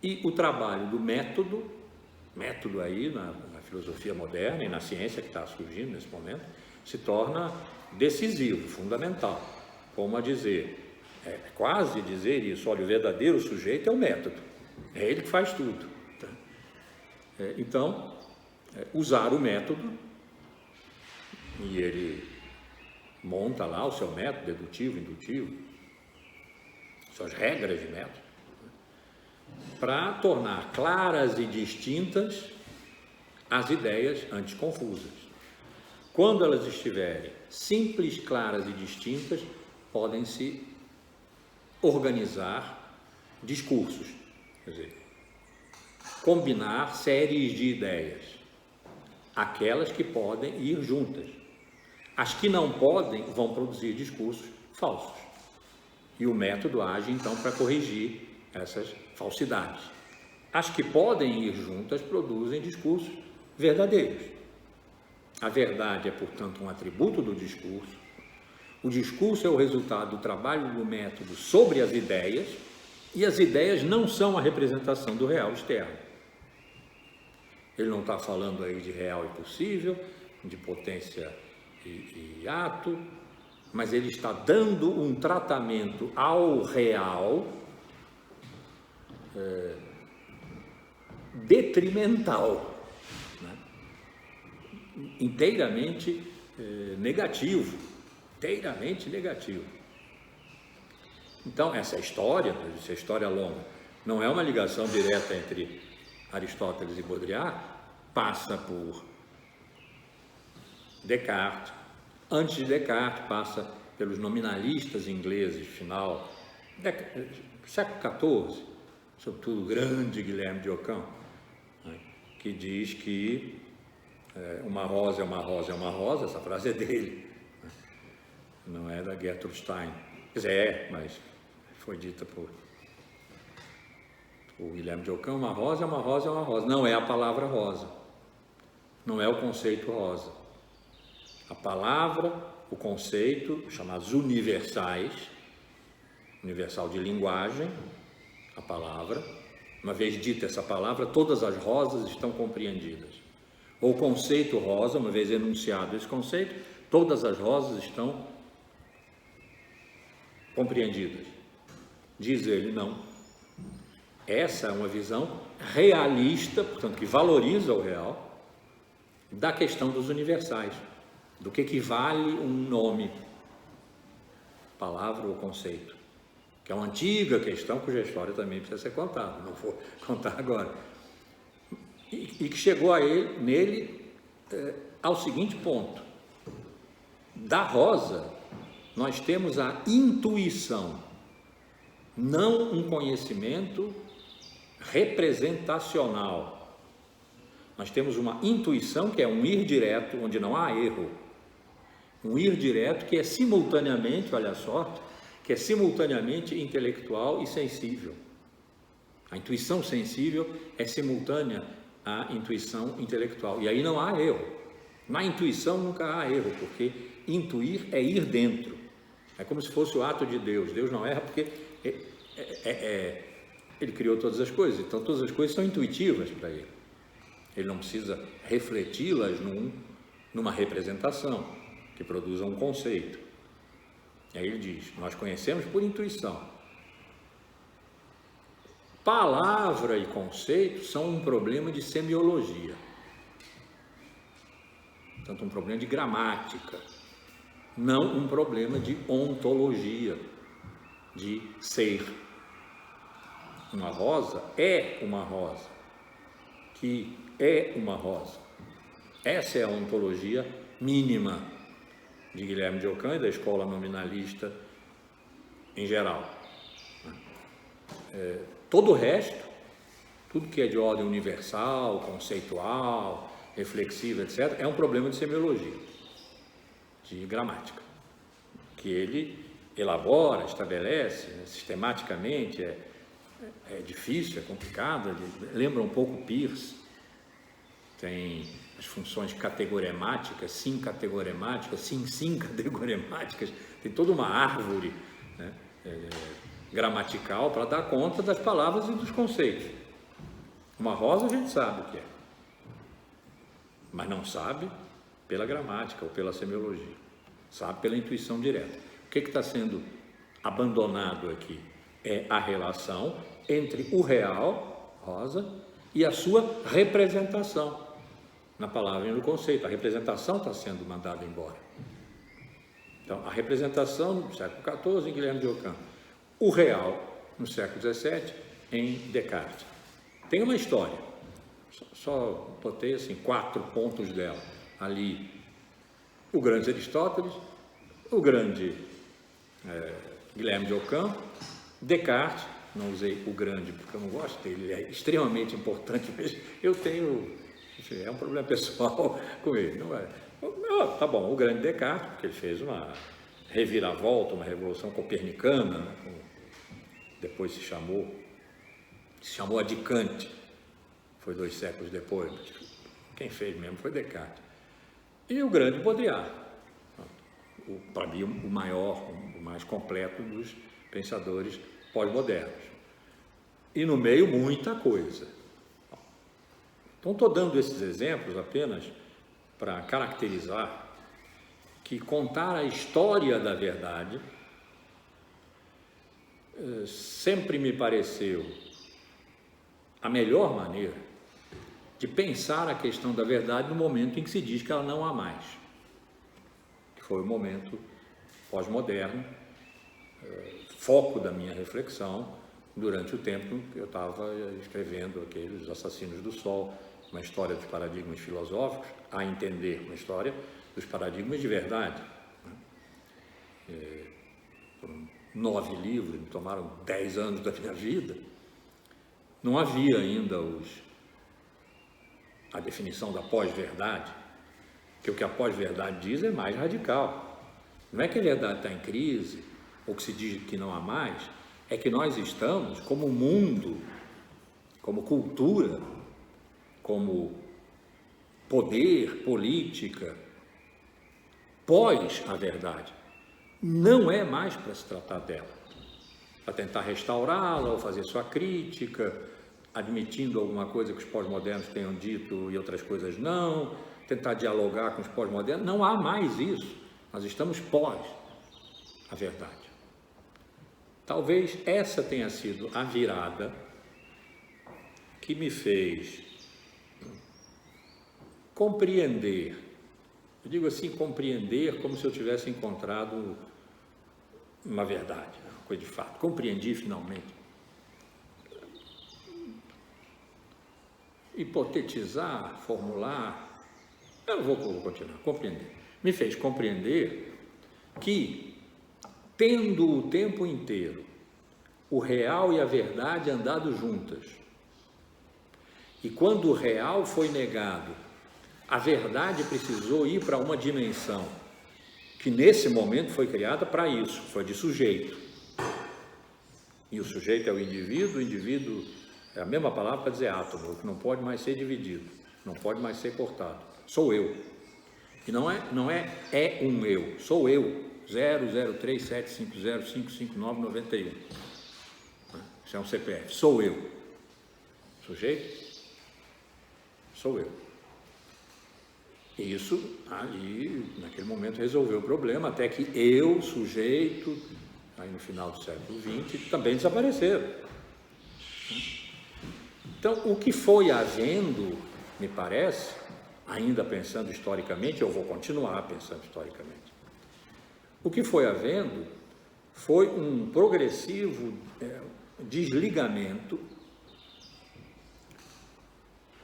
e o trabalho do método aí na filosofia moderna e na ciência que está surgindo nesse momento, se torna decisivo, fundamental. Como a dizer, quase dizer isso, olha, o verdadeiro sujeito é o método, é ele que faz tudo. Então, usar o método, e ele monta lá o seu método dedutivo, indutivo, suas regras de método, para tornar claras e distintas as ideias antes confusas. Quando elas estiverem simples, claras e distintas, podem-se organizar discursos, quer dizer, combinar séries de ideias, aquelas que podem ir juntas. As que não podem vão produzir discursos falsos. E o método age então para corrigir essas falsidades. As que podem ir juntas produzem discursos verdadeiros. A verdade é, portanto, um atributo do discurso. O discurso é o resultado do trabalho do método sobre as ideias, e as ideias não são a representação do real externo. Ele não está falando aí de real e possível, de potência e ato, mas ele está dando um tratamento ao real detrimental, né? Inteiramente negativo, Então, essa história longa, não é uma ligação direta entre Aristóteles e Baudrillard, passa por Descartes. Antes de Descartes, passa pelos nominalistas ingleses, final século XIV, sobretudo o grande Guilherme de Ockham, né, que diz que uma rosa é uma rosa é uma rosa, essa frase é dele, né, não é da Gertrude Stein. Quer dizer, mas foi dita por Guilherme de Ockham, uma rosa é uma rosa é uma rosa. Não é a palavra rosa, não é o conceito rosa. A palavra, o conceito, chamados universais, universal de linguagem, a palavra, uma vez dita essa palavra, todas as rosas estão compreendidas. O conceito rosa, uma vez enunciado esse conceito, todas as rosas estão compreendidas. Diz ele, não. Essa é uma visão realista, portanto, que valoriza o real, da questão dos universais, do que vale um nome, palavra ou conceito, que é uma antiga questão cuja história também precisa ser contada, não vou contar agora, e que chegou nele ao seguinte ponto: da rosa nós temos a intuição, não um conhecimento representacional. Nós temos uma intuição que é um ir direto, onde não há erro. Um ir direto que é simultaneamente, olha só, que é simultaneamente intelectual e sensível. A intuição sensível é simultânea à intuição intelectual. E aí não há erro. Na intuição nunca há erro, porque intuir é ir dentro. É como se fosse o ato de Deus. Deus não erra porque Ele criou todas as coisas, então todas as coisas são intuitivas para Ele. Ele não precisa refleti-las numa representação que produza um conceito. E aí ele diz, nós conhecemos por intuição. Palavra e conceito são um problema de semiologia, portanto um problema de gramática, não um problema de ontologia. de ser. Uma rosa é uma rosa, que é uma rosa. Essa é a ontologia mínima de Guilherme de Ockham e da escola nominalista em geral. Todo o resto, tudo que é de ordem universal, conceitual, reflexiva, etc., é um problema de semiologia, de gramática, que ele elabora, estabelece, né, sistematicamente. É difícil, é complicado, lembra um pouco Peirce. Tem as funções categoremáticas, sim-categoremáticas, sim-categoremáticas, tem toda uma árvore, né, gramatical para dar conta das palavras e dos conceitos. Uma rosa a gente sabe o que é, mas não sabe pela gramática ou pela semiologia, sabe pela intuição direta. O que está sendo abandonado aqui é a relação entre o real, rosa, e a sua representação, na palavra e no conceito. A representação está sendo mandada embora. Então, a representação no século XIV em Guilherme de Ockham, o real no século XVII em Descartes. Tem uma história, só botei assim 4 pontos dela. Ali, o grande Aristóteles, o grande Guilherme de Ockham, Descartes. Não usei o grande porque eu não gosto dele, ele é extremamente importante, mas eu tenho, enfim, é um problema pessoal com ele. Não é? Tá bom, o grande Descartes, porque ele fez uma reviravolta, uma revolução copernicana, né, depois se chamou a de Kant, foi 2 séculos depois, mas quem fez mesmo foi Descartes. E o grande Baudrillard, para mim o maior, o mais completo dos pensadores pós-modernos. E no meio muita coisa. Então estou dando esses exemplos apenas para caracterizar que contar a história da verdade sempre me pareceu a melhor maneira de pensar a questão da verdade no momento em que se diz que ela não há mais, que foi o momento pós-moderno, foco da minha reflexão durante o tempo que eu estava escrevendo aqueles Assassinos do Sol, uma história dos paradigmas filosóficos, a entender uma história dos paradigmas de verdade. Foram 9 livros, me tomaram 10 anos da minha vida. Não havia ainda a definição da pós-verdade, que o que a pós-verdade diz é mais radical. Não é que a verdade está em crise, ou que se diz que não há mais, é que nós estamos, como mundo, como cultura, como poder, política, pós a verdade. Não é mais para se tratar dela, para tentar restaurá-la ou fazer sua crítica, admitindo alguma coisa que os pós-modernos tenham dito e outras coisas não, tentar dialogar com os pós-modernos. Não há mais isso. Nós estamos pós a verdade. Talvez essa tenha sido a virada que me fez compreender, eu digo assim, compreender como se eu tivesse encontrado uma verdade, uma coisa de fato. Compreendi finalmente. Hipotetizar, formular, eu vou continuar, compreender. Me fez compreender que, tendo o tempo inteiro o real e a verdade andado juntas, e quando o real foi negado, a verdade precisou ir para uma dimensão que nesse momento foi criada para isso, foi de sujeito. E o sujeito é o indivíduo é a mesma palavra para dizer átomo, que não pode mais ser dividido, não pode mais ser cortado. Sou eu. E não é um eu, sou eu. 003750559991. Isso é um CPF. Sou eu. Sujeito? Sou eu. E isso ali, naquele momento, resolveu o problema, até que eu, sujeito, aí no final do século XX, também desapareceram. Então, o que foi havendo, me parece, ainda pensando historicamente, eu vou continuar pensando historicamente, o que foi havendo foi um progressivo desligamento,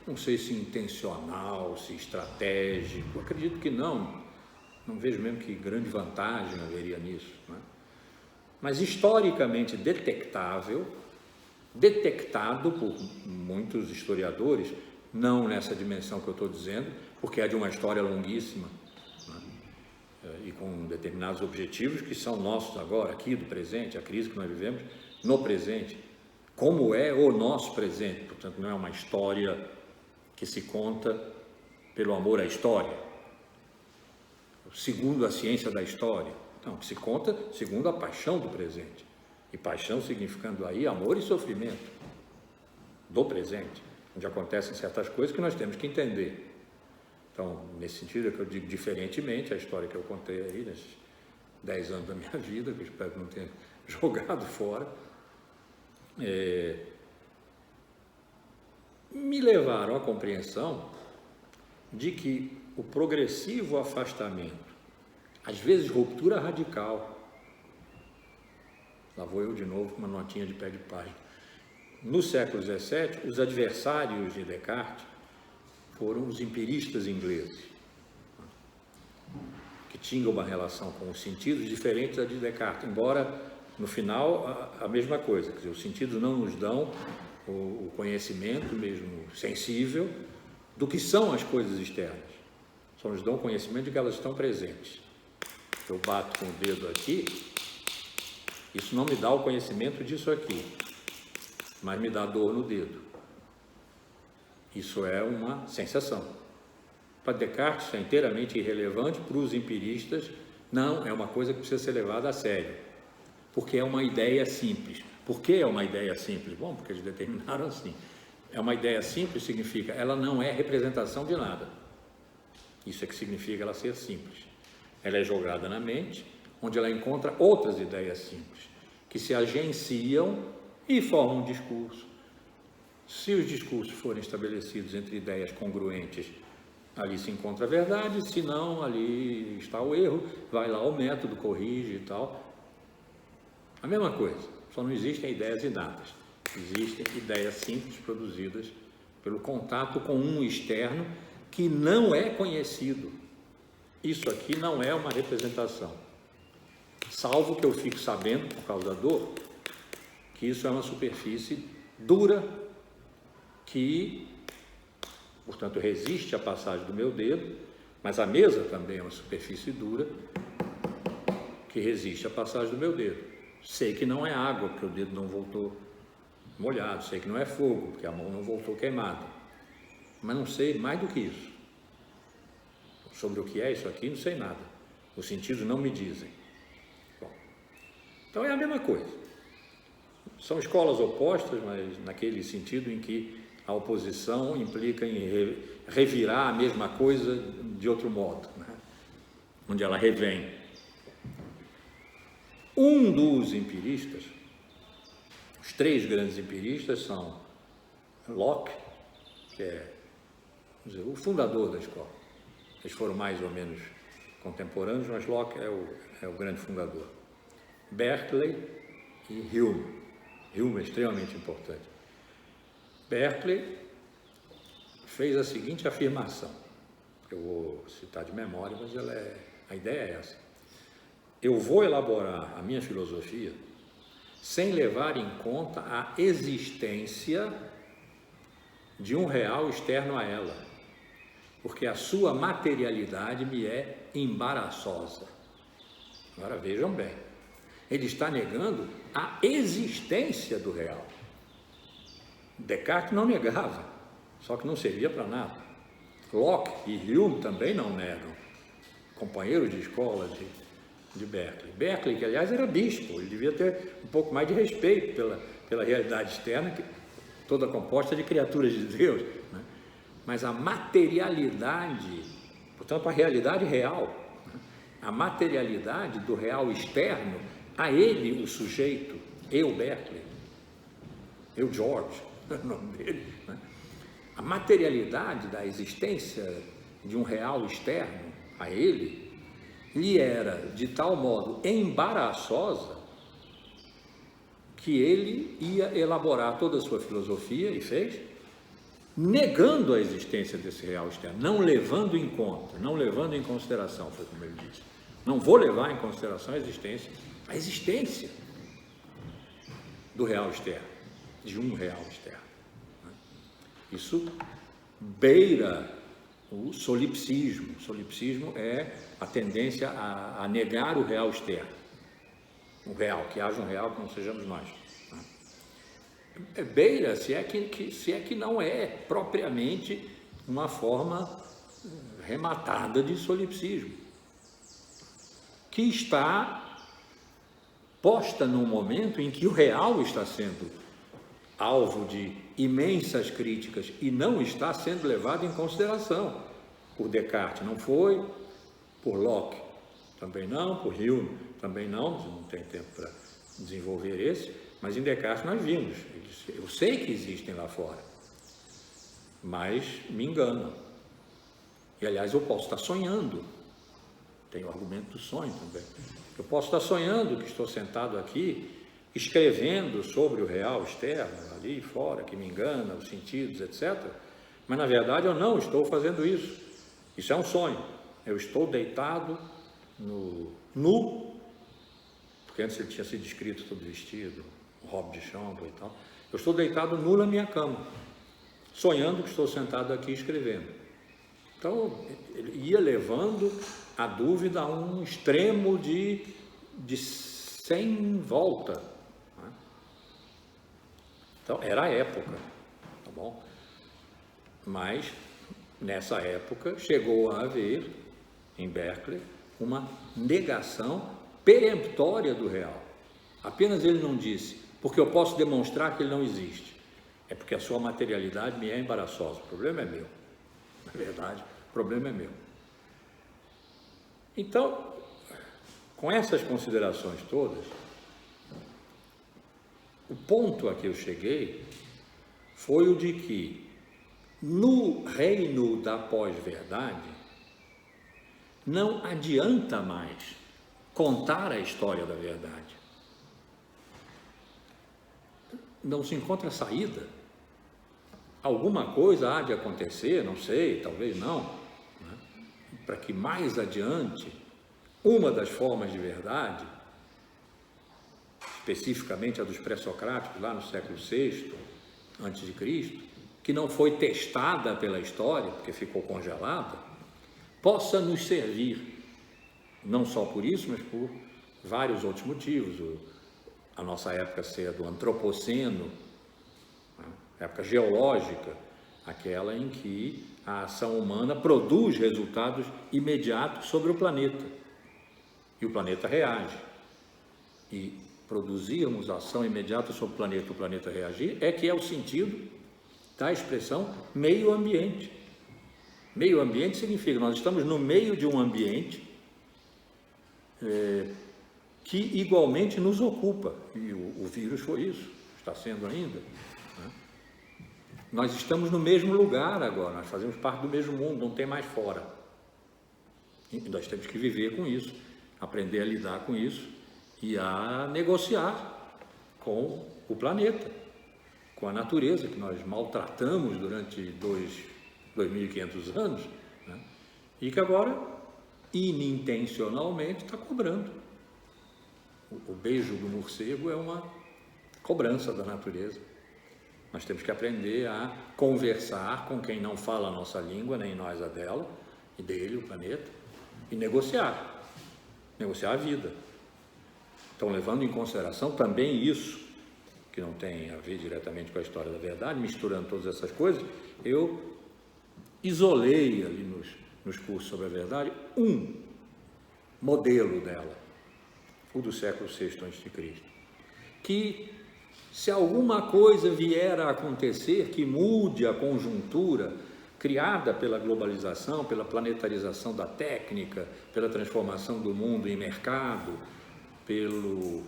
não sei se intencional, se estratégico, acredito que não vejo mesmo que grande vantagem haveria nisso, né? Mas historicamente detectado por muitos historiadores, não nessa dimensão que eu estou dizendo, porque é de uma história longuíssima, né? E com determinados objetivos que são nossos agora, aqui do presente, a crise que nós vivemos no presente, como é o nosso presente, portanto não é uma história que se conta pelo amor à história, segundo a ciência da história, não, que se conta segundo a paixão do presente, e paixão significando aí amor e sofrimento do presente, onde acontecem certas coisas que nós temos que entender. Então, nesse sentido é que eu digo diferentemente a história que eu contei aí nesses 10 anos da minha vida, que eu espero que não tenha jogado fora, me levaram à compreensão de que o progressivo afastamento, às vezes ruptura radical, lá vou eu de novo com uma notinha de pé de página, no século XVII, os adversários de Descartes foram os empiristas ingleses, que tinham uma relação com os sentidos diferentes da de Descartes, embora no final a mesma coisa, quer dizer, os sentidos não nos dão o conhecimento mesmo sensível do que são as coisas externas, só nos dão o conhecimento de que elas estão presentes. Eu bato com o dedo aqui, isso não me dá o conhecimento disso aqui, mas me dá dor no dedo. Isso é uma sensação. Para Descartes isso é inteiramente irrelevante, para os empiristas não, é uma coisa que precisa ser levada a sério, porque é uma ideia simples. Por que é uma ideia simples? Bom, porque eles determinaram assim. É uma ideia simples, significa, ela não é representação de nada. Isso é que significa ela ser simples. Ela é jogada na mente, onde ela encontra outras ideias simples, que se agenciam e formam um discurso. Se os discursos forem estabelecidos entre ideias congruentes, ali se encontra a verdade, se não, ali está o erro, vai lá o método, corrige e tal. A mesma coisa. Só não existem ideias inatas, existem ideias simples produzidas pelo contato com um externo que não é conhecido. Isso aqui não é uma representação, salvo que eu fique sabendo, por causa da dor, que isso é uma superfície dura, que, portanto, resiste à passagem do meu dedo, mas a mesa também é uma superfície dura, que resiste à passagem do meu dedo. Sei que não é água, porque o dedo não voltou molhado, sei que não é fogo, porque a mão não voltou queimada, mas não sei mais do que isso. Sobre o que é isso aqui, não sei nada, os sentidos não me dizem. Bom, então é a mesma coisa, são escolas opostas, mas naquele sentido em que a oposição implica em revirar a mesma coisa de outro modo, né? Onde ela revém. Um dos empiristas, os três grandes empiristas são Locke, que é, vamos dizer, o fundador da escola. Eles foram mais ou menos contemporâneos, mas Locke é o grande fundador. Berkeley e Hume. Hume é extremamente importante. Berkeley fez a seguinte afirmação, eu vou citar de memória, mas a ideia é essa. Eu vou elaborar a minha filosofia sem levar em conta a existência de um real externo a ela, porque a sua materialidade me é embaraçosa. Agora vejam bem, ele está negando a existência do real. Descartes não negava, só que não servia para nada. Locke e Hume também não negam, companheiros de escola de Berkeley. Berkeley, que aliás era bispo, ele devia ter um pouco mais de respeito pela realidade externa, que toda composta de criaturas de Deus, né? Mas a materialidade, portanto a realidade real, né? A materialidade do real externo, a ele o sujeito, eu Berkeley, eu George, o nome dele, né? A materialidade da existência de um real externo a ele lhe era de tal modo embaraçosa que ele ia elaborar toda a sua filosofia, e fez, negando a existência desse real externo, não levando em conta, não levando em consideração, foi como ele disse. Não vou levar em consideração a existência do real externo, de um real externo. Isso beira o solipsismo. O solipsismo é a tendência a negar o real externo. O real, que haja um real que não sejamos nós. Beira, se é que não é propriamente uma forma rematada de solipsismo, que está posta num momento em que o real está sendo alvo de imensas críticas e não está sendo levado em consideração. Por Descartes não foi, por Locke também não, por Hume também não tem tempo para desenvolver esse, mas em Descartes nós vimos. Eu sei que existem lá fora, mas me engano. E aliás, eu posso estar sonhando. Tem o argumento do sonho também. Eu posso estar sonhando que estou sentado aqui, escrevendo sobre o real externo, ali fora, que me engana, os sentidos, etc. Mas, na verdade, eu não estou fazendo isso. Isso é um sonho. Eu estou deitado nu, porque antes ele tinha sido descrito todo vestido, robe de chão e tal. Eu estou deitado nu na minha cama, sonhando que estou sentado aqui escrevendo. Então, ele ia levando a dúvida a um extremo de sem volta. Né? Então, era a época, tá bom? Mas, nessa época, chegou a haver, em Berkeley, uma negação peremptória do real. Apenas ele não disse, porque eu posso demonstrar que ele não existe. É porque a sua materialidade me é embaraçosa. O problema é meu. Na verdade, o problema é meu. Então, com essas considerações todas, o ponto a que eu cheguei foi o de que, no reino da pós-verdade, não adianta mais contar a história da verdade. Não se encontra saída. Alguma coisa há de acontecer, não sei, talvez não, né? Para que mais adiante, uma das formas de verdade, especificamente a dos pré-socráticos, lá no século VI, antes de Cristo, que não foi testada pela história, porque ficou congelada, possa nos servir, não só por isso, mas por vários outros motivos. A nossa época ser do antropoceno, né? Época geológica, aquela em que a ação humana produz resultados imediatos sobre o planeta, e o planeta reage. E produzirmos ação imediata sobre o planeta reagir, é que é o sentido da expressão meio ambiente. Meio ambiente significa que nós estamos no meio de um ambiente que igualmente nos ocupa, e o vírus foi isso, está sendo ainda. Né? Nós estamos no mesmo lugar agora, nós fazemos parte do mesmo mundo, não tem mais fora. E nós temos que viver com isso, aprender a lidar com isso e a negociar com o planeta, com a natureza, que nós maltratamos durante 2.500 anos, né? E que agora, inintencionalmente, está cobrando. O beijo do morcego é uma cobrança da natureza. Nós temos que aprender a conversar com quem não fala a nossa língua, nem nós a dela, e dele, o planeta, e negociar a vida. Então, levando em consideração também isso, que não tem a ver diretamente com a história da verdade, misturando todas essas coisas, eu isolei ali nos cursos sobre a verdade um modelo dela, o do século VI a.C., que, se alguma coisa vier a acontecer que mude a conjuntura criada pela globalização, pela planetarização da técnica, pela transformação do mundo em mercado, pelo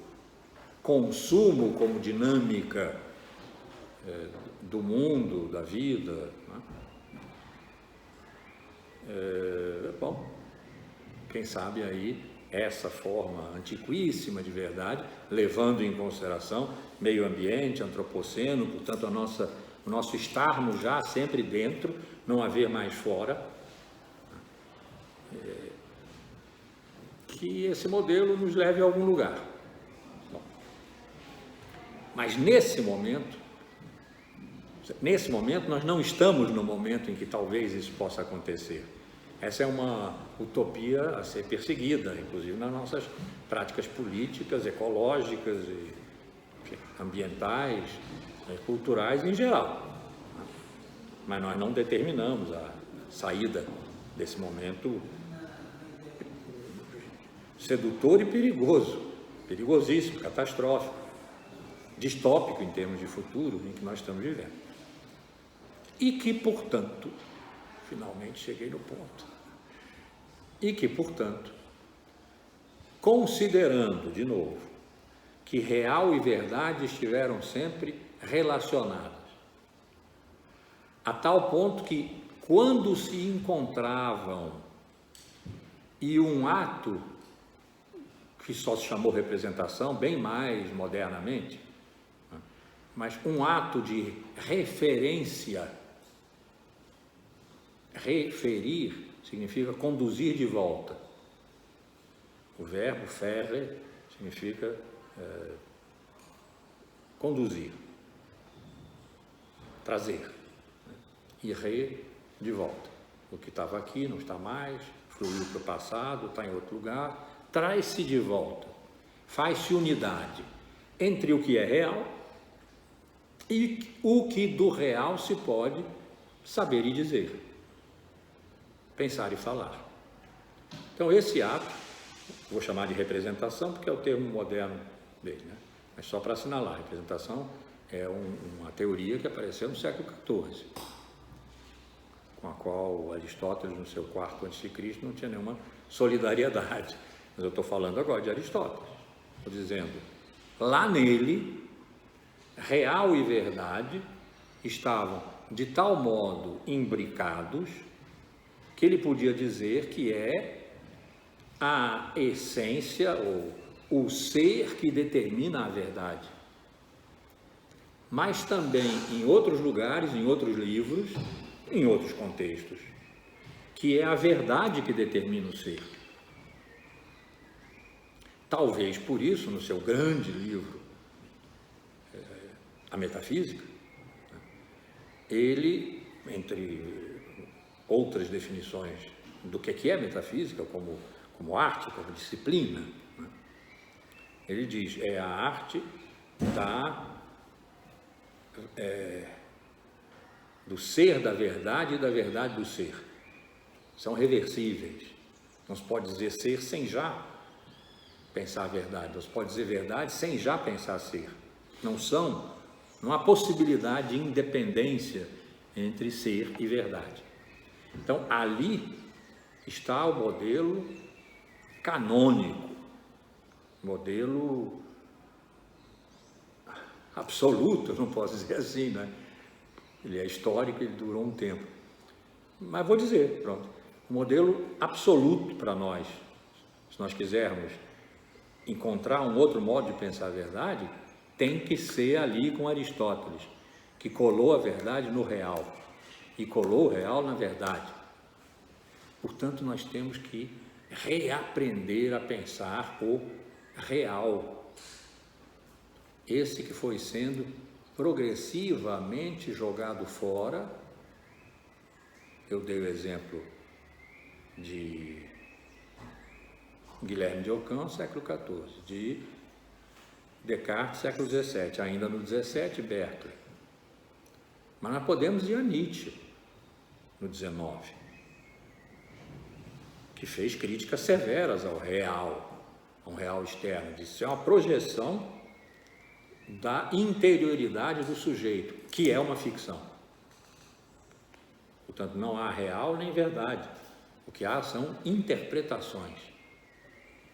consumo como dinâmica do mundo, da vida, né? Bom, quem sabe aí essa forma antiquíssima de verdade, levando em consideração meio ambiente, antropoceno, portanto o nosso estarmos já sempre dentro, não haver mais fora, que esse modelo nos leve a algum lugar. Bom, mas nesse momento nós não estamos no momento em que talvez isso possa acontecer. Essa é uma utopia a ser perseguida, inclusive nas nossas práticas políticas, ecológicas, e, enfim, ambientais, culturais em geral. Mas nós não determinamos a saída desse momento sedutor e perigoso, perigosíssimo, catastrófico, distópico em termos de futuro em que nós estamos vivendo. E que, portanto, finalmente cheguei no ponto, e que, portanto, considerando, de novo, que real e verdade estiveram sempre relacionadas, a tal ponto que, quando se encontravam e um ato que só se chamou representação, bem mais modernamente, mas um ato de referência, referir significa conduzir de volta. O verbo ferre significa conduzir, trazer, e de volta. O que estava aqui não está mais, fluiu para o passado, está em outro lugar, traz-se de volta, faz-se unidade entre o que é real e o que do real se pode saber e dizer, pensar e falar. Então esse ato, vou chamar de representação porque é o termo moderno dele, né? Mas só para assinalar, representação é uma teoria que apareceu no século XIV, com a qual Aristóteles, no seu quarto a.C., não tinha nenhuma solidariedade. Mas eu estou falando agora de Aristóteles. Estou dizendo, lá nele, real e verdade estavam de tal modo imbricados que ele podia dizer que é a essência ou o ser que determina a verdade. Mas também em outros lugares, em outros livros, em outros contextos, que é a verdade que determina o ser. Talvez por isso, no seu grande livro, A Metafísica, ele, entre outras definições do que é metafísica, como arte, como disciplina, ele diz, é a arte do ser da verdade e da verdade do ser. São reversíveis. Não se pode dizer ser sem já pensar a verdade. Não se pode dizer verdade sem já pensar ser. Não há possibilidade de independência entre ser e verdade. Então, ali está o modelo canônico, modelo absoluto, não posso dizer assim, né? Ele é histórico, ele durou um tempo. Mas vou dizer, pronto, o modelo absoluto para nós, se nós quisermos encontrar um outro modo de pensar a verdade, tem que ser ali com Aristóteles, que colou a verdade no real e colou o real na verdade. Portanto, nós temos que reaprender a pensar o real, esse que foi sendo progressivamente jogado fora. Eu dei o exemplo de Guilherme de Ockham, século XIV, de Descartes, século XVII, ainda no XVII, Berkeley. Mas nós podemos ir a Nietzsche, no XIX, que fez críticas severas ao um real externo, disse que é uma projeção da interioridade do sujeito, que é uma ficção. Portanto, não há real nem verdade. O que há são interpretações.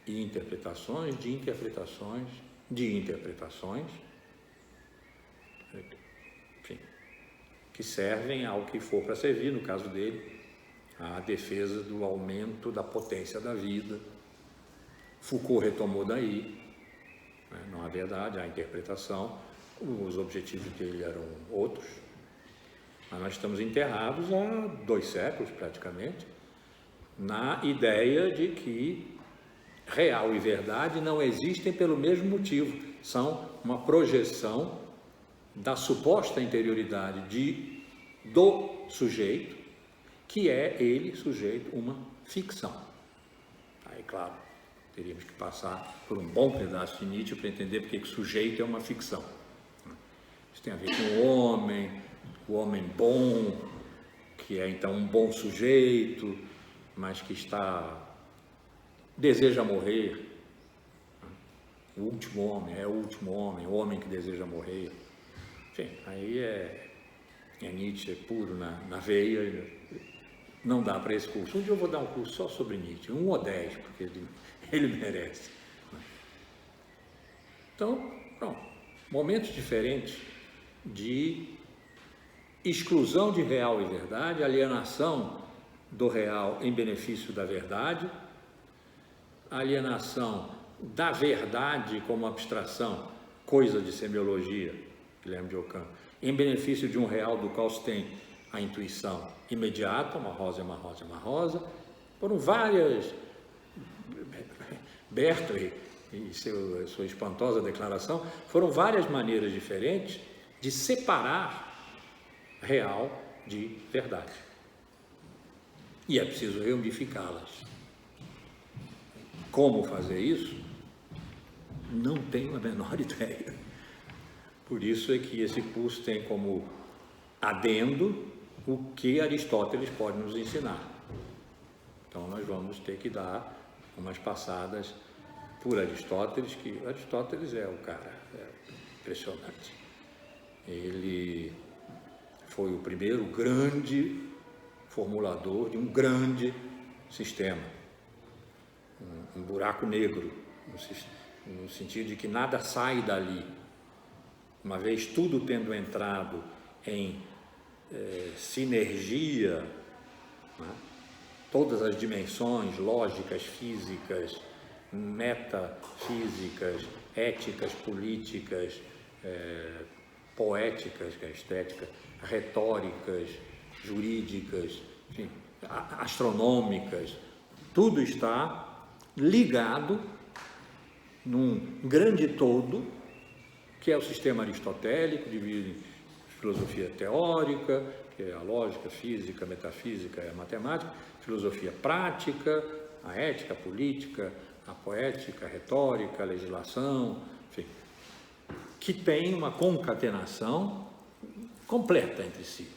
E interpretações de interpretações de interpretações, enfim, que servem ao que for para servir, no caso dele, a defesa do aumento da potência da vida, Foucault retomou daí, né? Não há verdade, há interpretação, os objetivos dele eram outros, mas nós estamos enterrados há 2 séculos praticamente, na ideia de que real e verdade não existem pelo mesmo motivo, são uma projeção da suposta interioridade do sujeito, que é ele, sujeito, uma ficção. Aí, claro, teríamos que passar por um bom pedaço de Nietzsche para entender porque que sujeito é uma ficção. Isso tem a ver com o homem bom, que é então um bom sujeito, mas que deseja morrer. O último homem, é o último homem, o homem que deseja morrer. Enfim, aí é Nietzsche puro na veia, não dá para esse curso. Um dia eu vou dar um curso só sobre Nietzsche, 1 ou 10, porque ele merece. Então, pronto, momentos diferentes de exclusão de real e verdade, alienação do real em benefício da verdade, alienação da verdade como abstração, coisa de semiologia, Guilherme de Ockham, em benefício de um real do qual se tem a intuição imediata, uma rosa é uma rosa é uma rosa. Foram várias, Berkeley e sua espantosa declaração, foram várias maneiras diferentes de separar real de verdade. E é preciso reunificá-las. Como fazer isso? Não tenho a menor ideia. Por isso é que esse curso tem como adendo o que Aristóteles pode nos ensinar. Então nós vamos ter que dar umas passadas por Aristóteles, que Aristóteles é o cara, é impressionante. Ele foi o primeiro grande formulador de um grande sistema, um buraco negro, no sentido de que nada sai dali. Uma vez tudo tendo entrado em sinergia, né? Todas as dimensões lógicas, físicas, metafísicas, éticas, políticas, poéticas, que é a estética, retóricas, jurídicas, enfim, astronômicas, tudo está ligado num grande todo, que é o sistema aristotélico, dividido em filosofia teórica, que é a lógica, a física, a metafísica e a matemática, filosofia prática, a ética, a política, a poética, a retórica, a legislação, enfim, que tem uma concatenação completa entre si.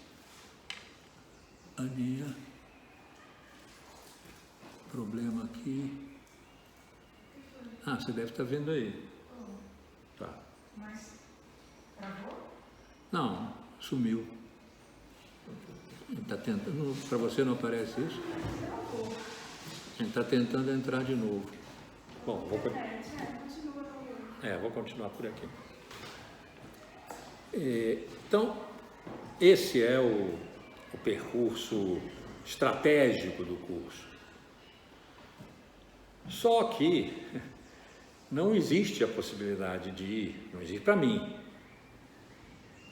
Aninha, problema aqui. Ah, você deve estar vendo aí. Tá. Mas travou? Não, sumiu. Está tentando, para você não aparece isso? A gente está tentando entrar de novo. Bom, vou continuar por aqui. Então, esse é o percurso estratégico do curso. Só que não existe a possibilidade de ir, não existe para mim,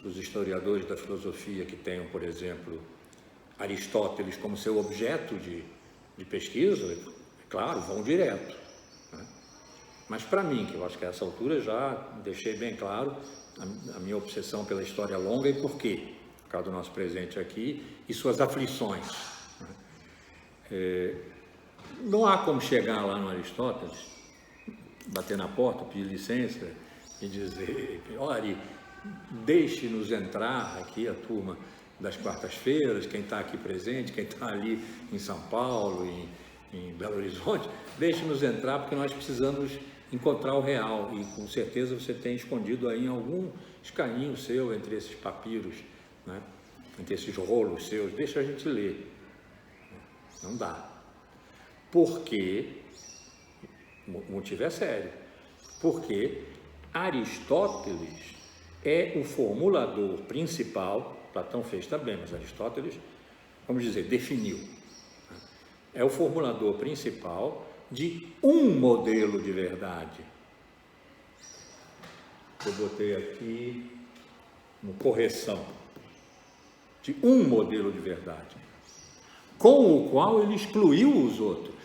os historiadores da filosofia que tenham, por exemplo, Aristóteles como seu objeto de pesquisa, é claro, vão direto. Né? Mas para mim, que eu acho que a essa altura já deixei bem claro a minha obsessão pela história longa e por quê, por causa do nosso presente aqui e suas aflições. Né? Não há como chegar lá no Aristóteles, bater na porta, pedir licença e dizer, olha, deixe-nos entrar aqui a turma das quartas-feiras, quem está aqui presente, quem está ali em São Paulo, em Belo Horizonte, deixe-nos entrar porque nós precisamos encontrar o real e com certeza você tem escondido aí algum escaninho seu entre esses papiros, né? Entre esses rolos seus, deixa a gente ler. Não dá. Porque, o motivo é sério, porque Aristóteles é o formulador principal. Platão fez também, mas Aristóteles, vamos dizer, definiu. é o formulador principal de um modelo de verdade. Eu botei aqui uma correção de um modelo de verdade, com o qual ele excluiu os outros.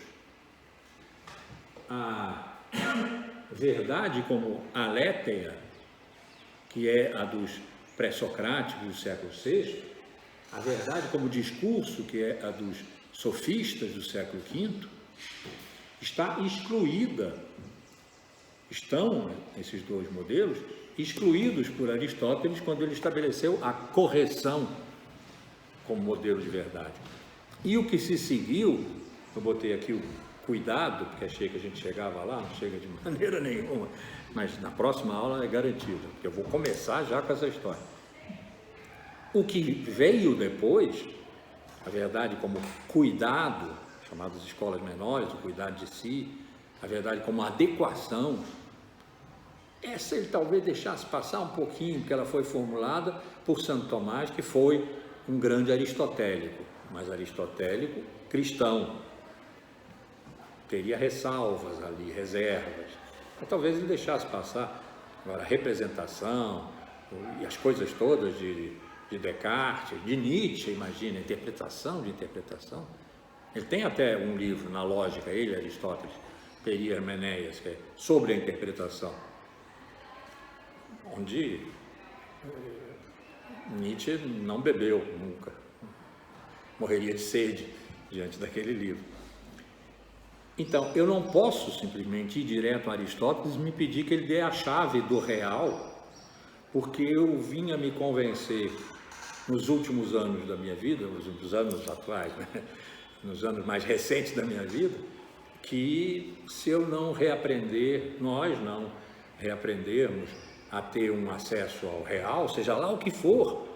A verdade como aletheia, que é a dos pré-socráticos do século VI, a verdade como discurso, que é a dos sofistas do século V, está excluída. Estão, esses dois modelos, excluídos por Aristóteles quando ele estabeleceu a correção como modelo de verdade. E o que se seguiu, eu botei aqui o cuidado, porque achei que a gente chegava lá, não chega de maneira nenhuma, mas na próxima aula é garantido, porque eu vou começar já com essa história. O que veio depois, a verdade como cuidado, chamadas escolas menores, o cuidado de si, a verdade como adequação, essa ele talvez deixasse passar um pouquinho, porque ela foi formulada por Santo Tomás, que foi um grande aristotélico, mas aristotélico cristão. Teria ressalvas ali, reservas. Então, talvez ele deixasse passar. Agora, a representação e as coisas todas de Descartes, de Nietzsche, imagina, interpretação de interpretação. Ele tem até um livro na lógica, ele, Aristóteles, Peria Hermeneias, que é sobre a interpretação, onde Nietzsche não bebeu nunca, morreria de sede diante daquele livro. Então, eu não posso simplesmente ir direto a Aristóteles e me pedir que ele dê a chave do real, porque eu vinha me convencer nos últimos anos da minha vida, nos anos atuais, né? Nos anos mais recentes da minha vida, que se eu não reaprender, nós não reaprendermos a ter um acesso ao real, seja lá o que for,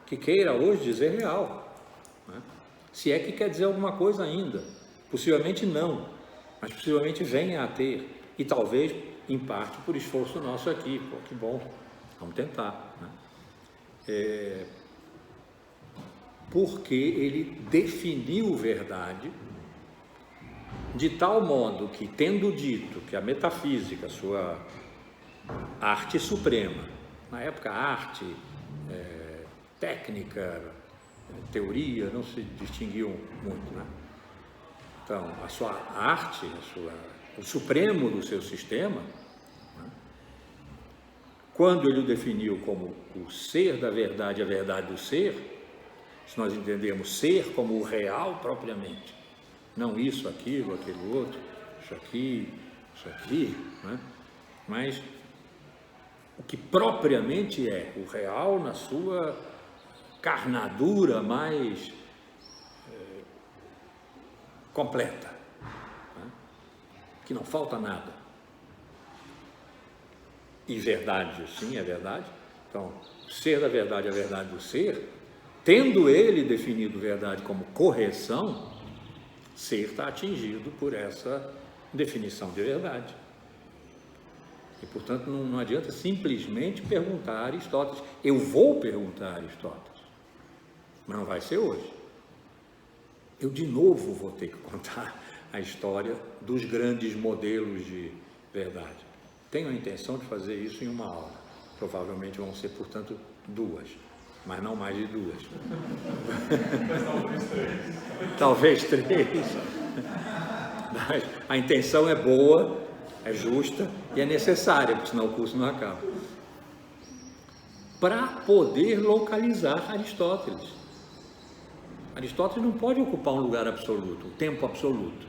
que queira hoje dizer real, né? Se é que quer dizer alguma coisa ainda, possivelmente não, mas possivelmente venha a ter, e talvez em parte por esforço nosso aqui. Pô, que bom, vamos tentar, né? Porque ele definiu verdade de tal modo que, tendo dito que a metafísica, sua arte suprema, na época arte, técnica, teoria, não se distinguiam muito, né? Então, a sua arte, o supremo do seu sistema, né? Quando ele o definiu como o ser da verdade, a verdade do ser, se nós entendemos ser como o real propriamente, não isso, aquilo, aquele outro, isso aqui, né? Mas o que propriamente é o real na sua carnadura mais completa, né? Que não falta nada. E verdade, sim, é verdade. Então, ser da verdade, a verdade do ser, tendo ele definido verdade como correção, ser está atingido por essa definição de verdade. E, portanto, não adianta simplesmente perguntar a Aristóteles. Eu vou perguntar a Aristóteles, mas não vai ser hoje. Eu, de novo, vou ter que contar a história dos grandes modelos de verdade. Tenho a intenção de fazer isso em uma aula. Provavelmente vão ser, portanto, 2, mas não mais de 2. Talvez 3. Mas a intenção é boa, é justa e é necessária, porque senão o curso não acaba. Para poder localizar Aristóteles. Aristóteles não pode ocupar um lugar absoluto, um tempo absoluto,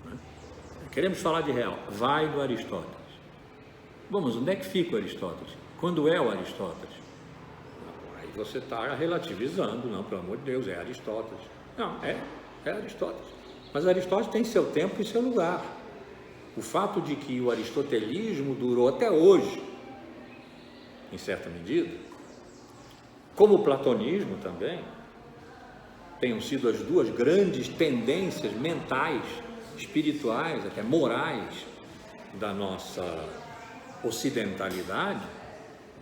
né? Queremos falar de real, vai do Aristóteles. Vamos, onde é que fica o Aristóteles? Quando é o Aristóteles? Aí você está relativizando, não, pelo amor de Deus, é Aristóteles. Não, é Aristóteles. Mas Aristóteles tem seu tempo e seu lugar. O fato de que o aristotelismo durou até hoje, em certa medida, como o platonismo também, tenham sido as duas grandes tendências mentais, espirituais, até morais, da nossa ocidentalidade,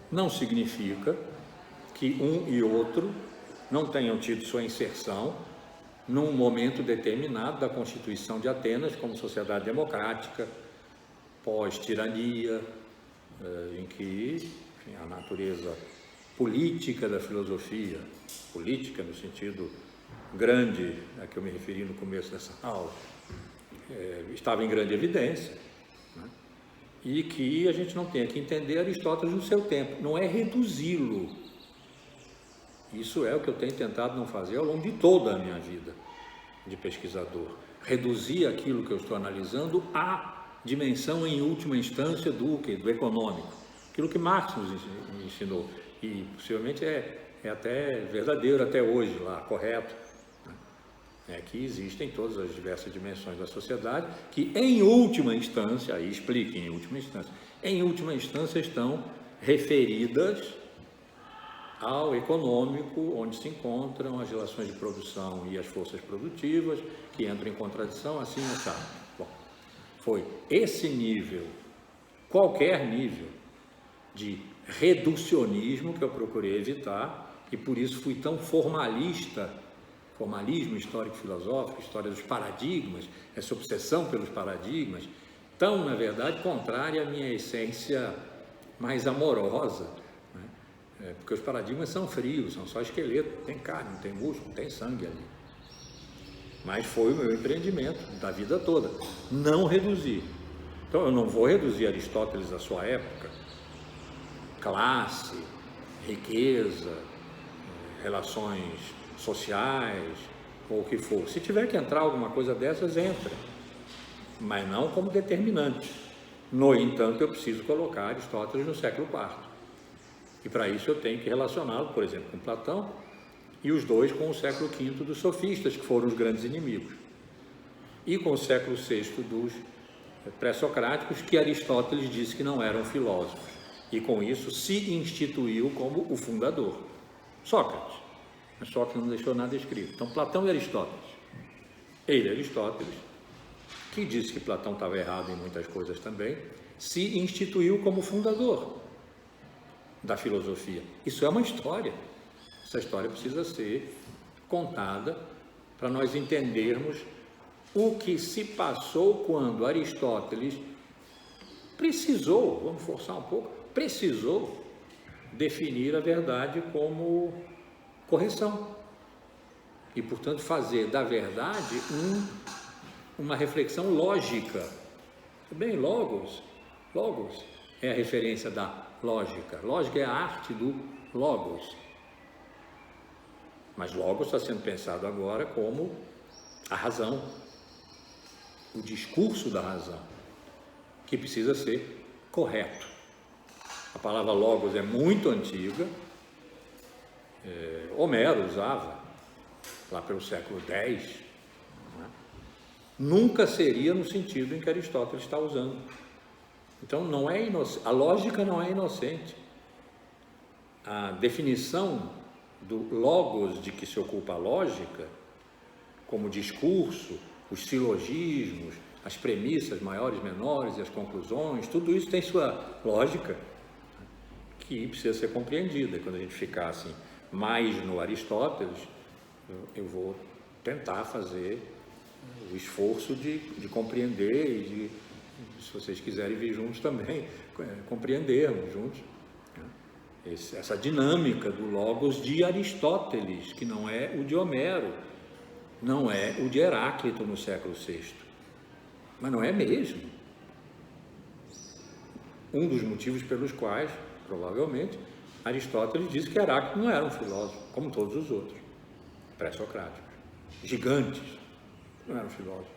não significa que um e outro não tenham tido sua inserção num momento determinado da Constituição de Atenas, como sociedade democrática, pós-tirania, em que, enfim, a natureza política da filosofia, política no sentido grande a que eu me referi no começo dessa aula, estava em grande evidência, né? E que a gente não tem que entender Aristóteles no seu tempo, não é reduzi-lo. Isso é o que eu tenho tentado não fazer ao longo de toda a minha vida de pesquisador. Reduzir aquilo que eu estou analisando à dimensão, em última instância, do econômico. Aquilo que Marx nos ensinou. E possivelmente é até verdadeiro até hoje, lá, correto. É que existem todas as diversas dimensões da sociedade que, em última instância, aí explique, em última instância estão referidas ao econômico, onde se encontram as relações de produção e as forças produtivas, que entram em contradição, assim não sabe. Bom, foi esse nível, qualquer nível de reducionismo que eu procurei evitar, e por isso fui tão formalista, formalismo histórico-filosófico, história dos paradigmas, essa obsessão pelos paradigmas, tão, na verdade, contrária à minha essência mais amorosa, porque os paradigmas são frios, são só esqueleto, não tem carne, não tem músculo, não tem sangue ali. Mas foi o meu empreendimento da vida toda, não reduzir. Então eu não vou reduzir Aristóteles à sua época, classe, riqueza, relações sociais, ou o que for. Se tiver que entrar alguma coisa dessas, entra, mas não como determinante. No entanto, eu preciso colocar Aristóteles no século IV. E para isso eu tenho que relacioná-lo, por exemplo, com Platão, e os dois com o século V dos sofistas, que foram os grandes inimigos, e com o século VI dos pré-socráticos, que Aristóteles disse que não eram filósofos, e com isso se instituiu como o fundador, Sócrates. Mas Sócrates não deixou nada escrito. Então, Platão e Aristóteles. Ele, Aristóteles, que disse que Platão estava errado em muitas coisas também, se instituiu como fundador da filosofia. Isso é uma história. Essa história precisa ser contada para nós entendermos o que se passou quando Aristóteles precisou, vamos forçar um pouco, precisou definir a verdade como correção e, portanto, fazer da verdade uma reflexão lógica. Bem, logos é a referência da lógica. Lógica é a arte do logos. Mas logos está sendo pensado agora como a razão, o discurso da razão, que precisa ser correto. A palavra logos é muito antiga. Homero usava, lá pelo século X, né? Nunca seria no sentido em que Aristóteles está usando. Então, não é a lógica não é inocente. A definição do logos de que se ocupa a lógica, como discurso, os silogismos, as premissas maiores, menores e as conclusões, tudo isso tem sua lógica que precisa ser compreendida. Quando a gente ficar assim, mais no Aristóteles, eu vou tentar fazer o esforço de compreender e de, se vocês quiserem vir juntos também, compreendermos juntos essa dinâmica do logos de Aristóteles, que não é o de Homero, não é o de Heráclito no século VI, mas não é mesmo. Um dos motivos pelos quais, provavelmente, Aristóteles disse que Heráclito não era um filósofo, como todos os outros, pré-socráticos, gigantes, não eram filósofos.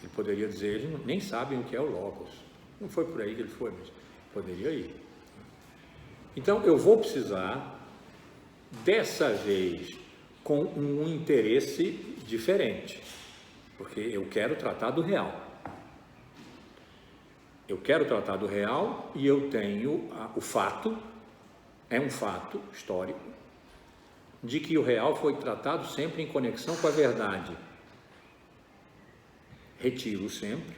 Ele poderia dizer, eles nem sabem o que é o logos. Não foi por aí que ele foi, mas poderia ir. Então, eu vou precisar, dessa vez, com um interesse diferente, porque eu quero tratar do real. Eu quero tratar do real e eu tenho o fato, é um fato histórico, de que o real foi tratado sempre em conexão com a verdade. Retiro sempre.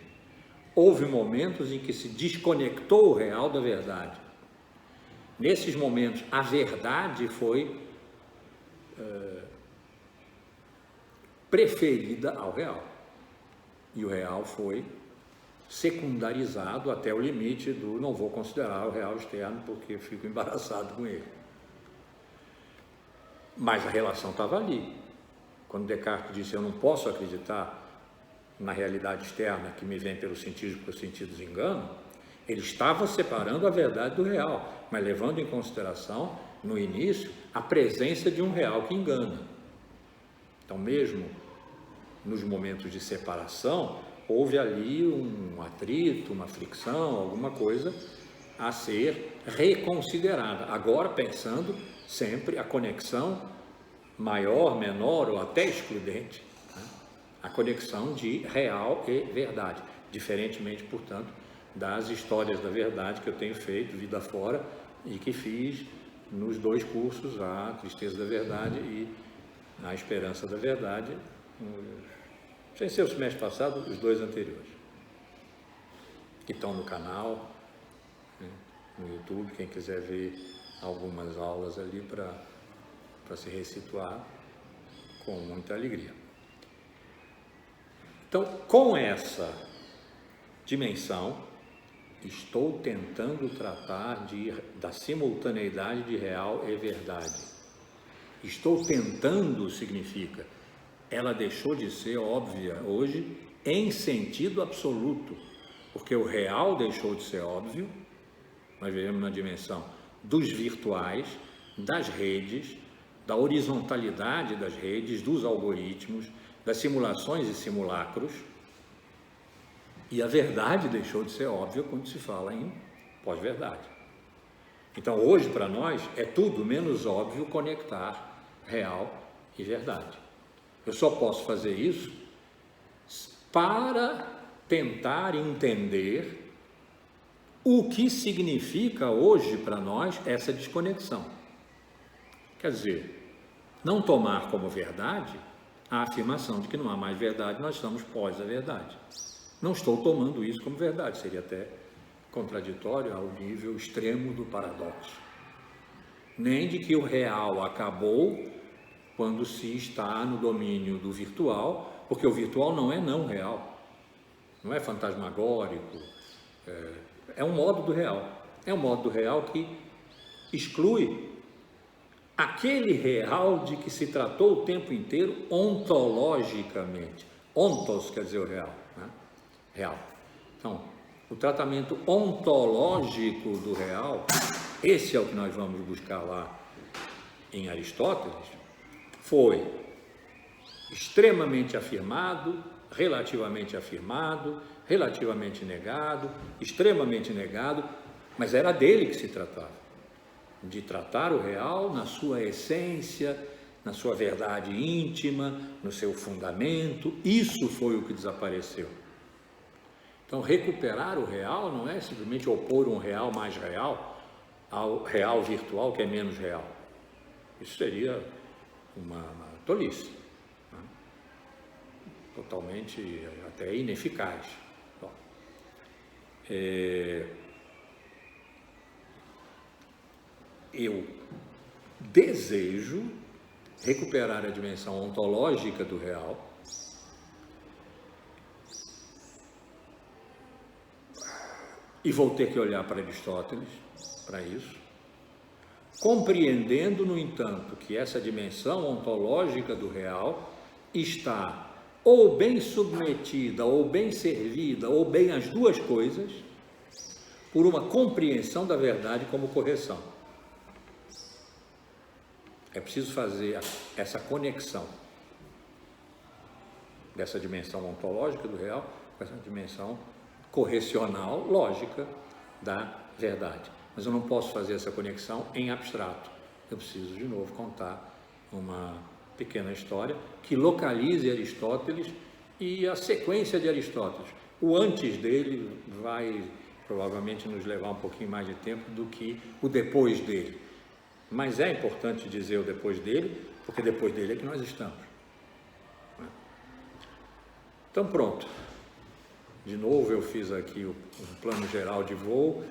Houve momentos em que se desconectou o real da verdade. Nesses momentos, a verdade foi preferida ao real. E o real foi secundarizado até o limite do não vou considerar o real externo porque fico embaraçado com ele. Mas a relação estava ali. Quando Descartes disse eu não posso acreditar na realidade externa que me vem pelos sentidos, porque os sentidos enganam, ele estava separando a verdade do real, mas levando em consideração, no início, a presença de um real que engana. Então, mesmo nos momentos de separação, houve ali um atrito, uma fricção, alguma coisa a ser reconsiderada. Agora, pensando sempre a conexão maior, menor ou até excludente, né? A conexão de real e verdade, diferentemente, portanto, das histórias da verdade que eu tenho feito vida fora e que fiz nos 2 cursos, a Tristeza da Verdade e a Esperança da Verdade, sem ser o semestre passado, os 2 anteriores, que estão no canal, né, no YouTube, quem quiser ver algumas aulas ali para se ressituar com muita alegria. Então, com essa dimensão, estou tentando tratar da simultaneidade de real e verdade. Estou tentando significa, ela deixou de ser óbvia hoje em sentido absoluto, porque o real deixou de ser óbvio, nós vivemos na dimensão dos virtuais, das redes, da horizontalidade das redes, dos algoritmos, das simulações e simulacros, e a verdade deixou de ser óbvia quando se fala em pós-verdade. Então, hoje, para nós, é tudo menos óbvio conectar real e verdade. Eu só posso fazer isso para tentar entender o que significa hoje para nós essa desconexão. Quer dizer, não tomar como verdade a afirmação de que não há mais verdade, nós estamos pós a verdade. Não estou tomando isso como verdade, seria até contraditório ao nível extremo do paradoxo. Nem de que o real acabou quando se está no domínio do virtual, porque o virtual não é não real, não é fantasmagórico, é um modo do real. É um modo do real que exclui aquele real de que se tratou o tempo inteiro ontologicamente. Ontos quer dizer o real, né? Real. Então, o tratamento ontológico do real, esse é o que nós vamos buscar lá em Aristóteles, foi extremamente afirmado, relativamente negado, extremamente negado, mas era dele que se tratava, de tratar o real na sua essência, na sua verdade íntima, no seu fundamento. Isso foi o que desapareceu. Então, recuperar o real não é simplesmente opor um real mais real ao real virtual que é menos real. Isso seria uma tolice, né? Totalmente até ineficaz. Bom, eu desejo recuperar a dimensão ontológica do real, e vou ter que olhar para Aristóteles para isso, compreendendo, no entanto, que essa dimensão ontológica do real está ou bem submetida, ou bem servida, ou bem as duas coisas, por uma compreensão da verdade como correção. É preciso fazer essa conexão dessa dimensão ontológica do real com essa dimensão correcional, lógica da verdade. Mas eu não posso fazer essa conexão em abstrato. Eu preciso, de novo, contar uma pequena história que localize Aristóteles e a sequência de Aristóteles. O antes dele vai provavelmente nos levar um pouquinho mais de tempo do que o depois dele. Mas é importante dizer o depois dele, porque depois dele é que nós estamos. Então, pronto. De novo, eu fiz aqui um plano geral de voo.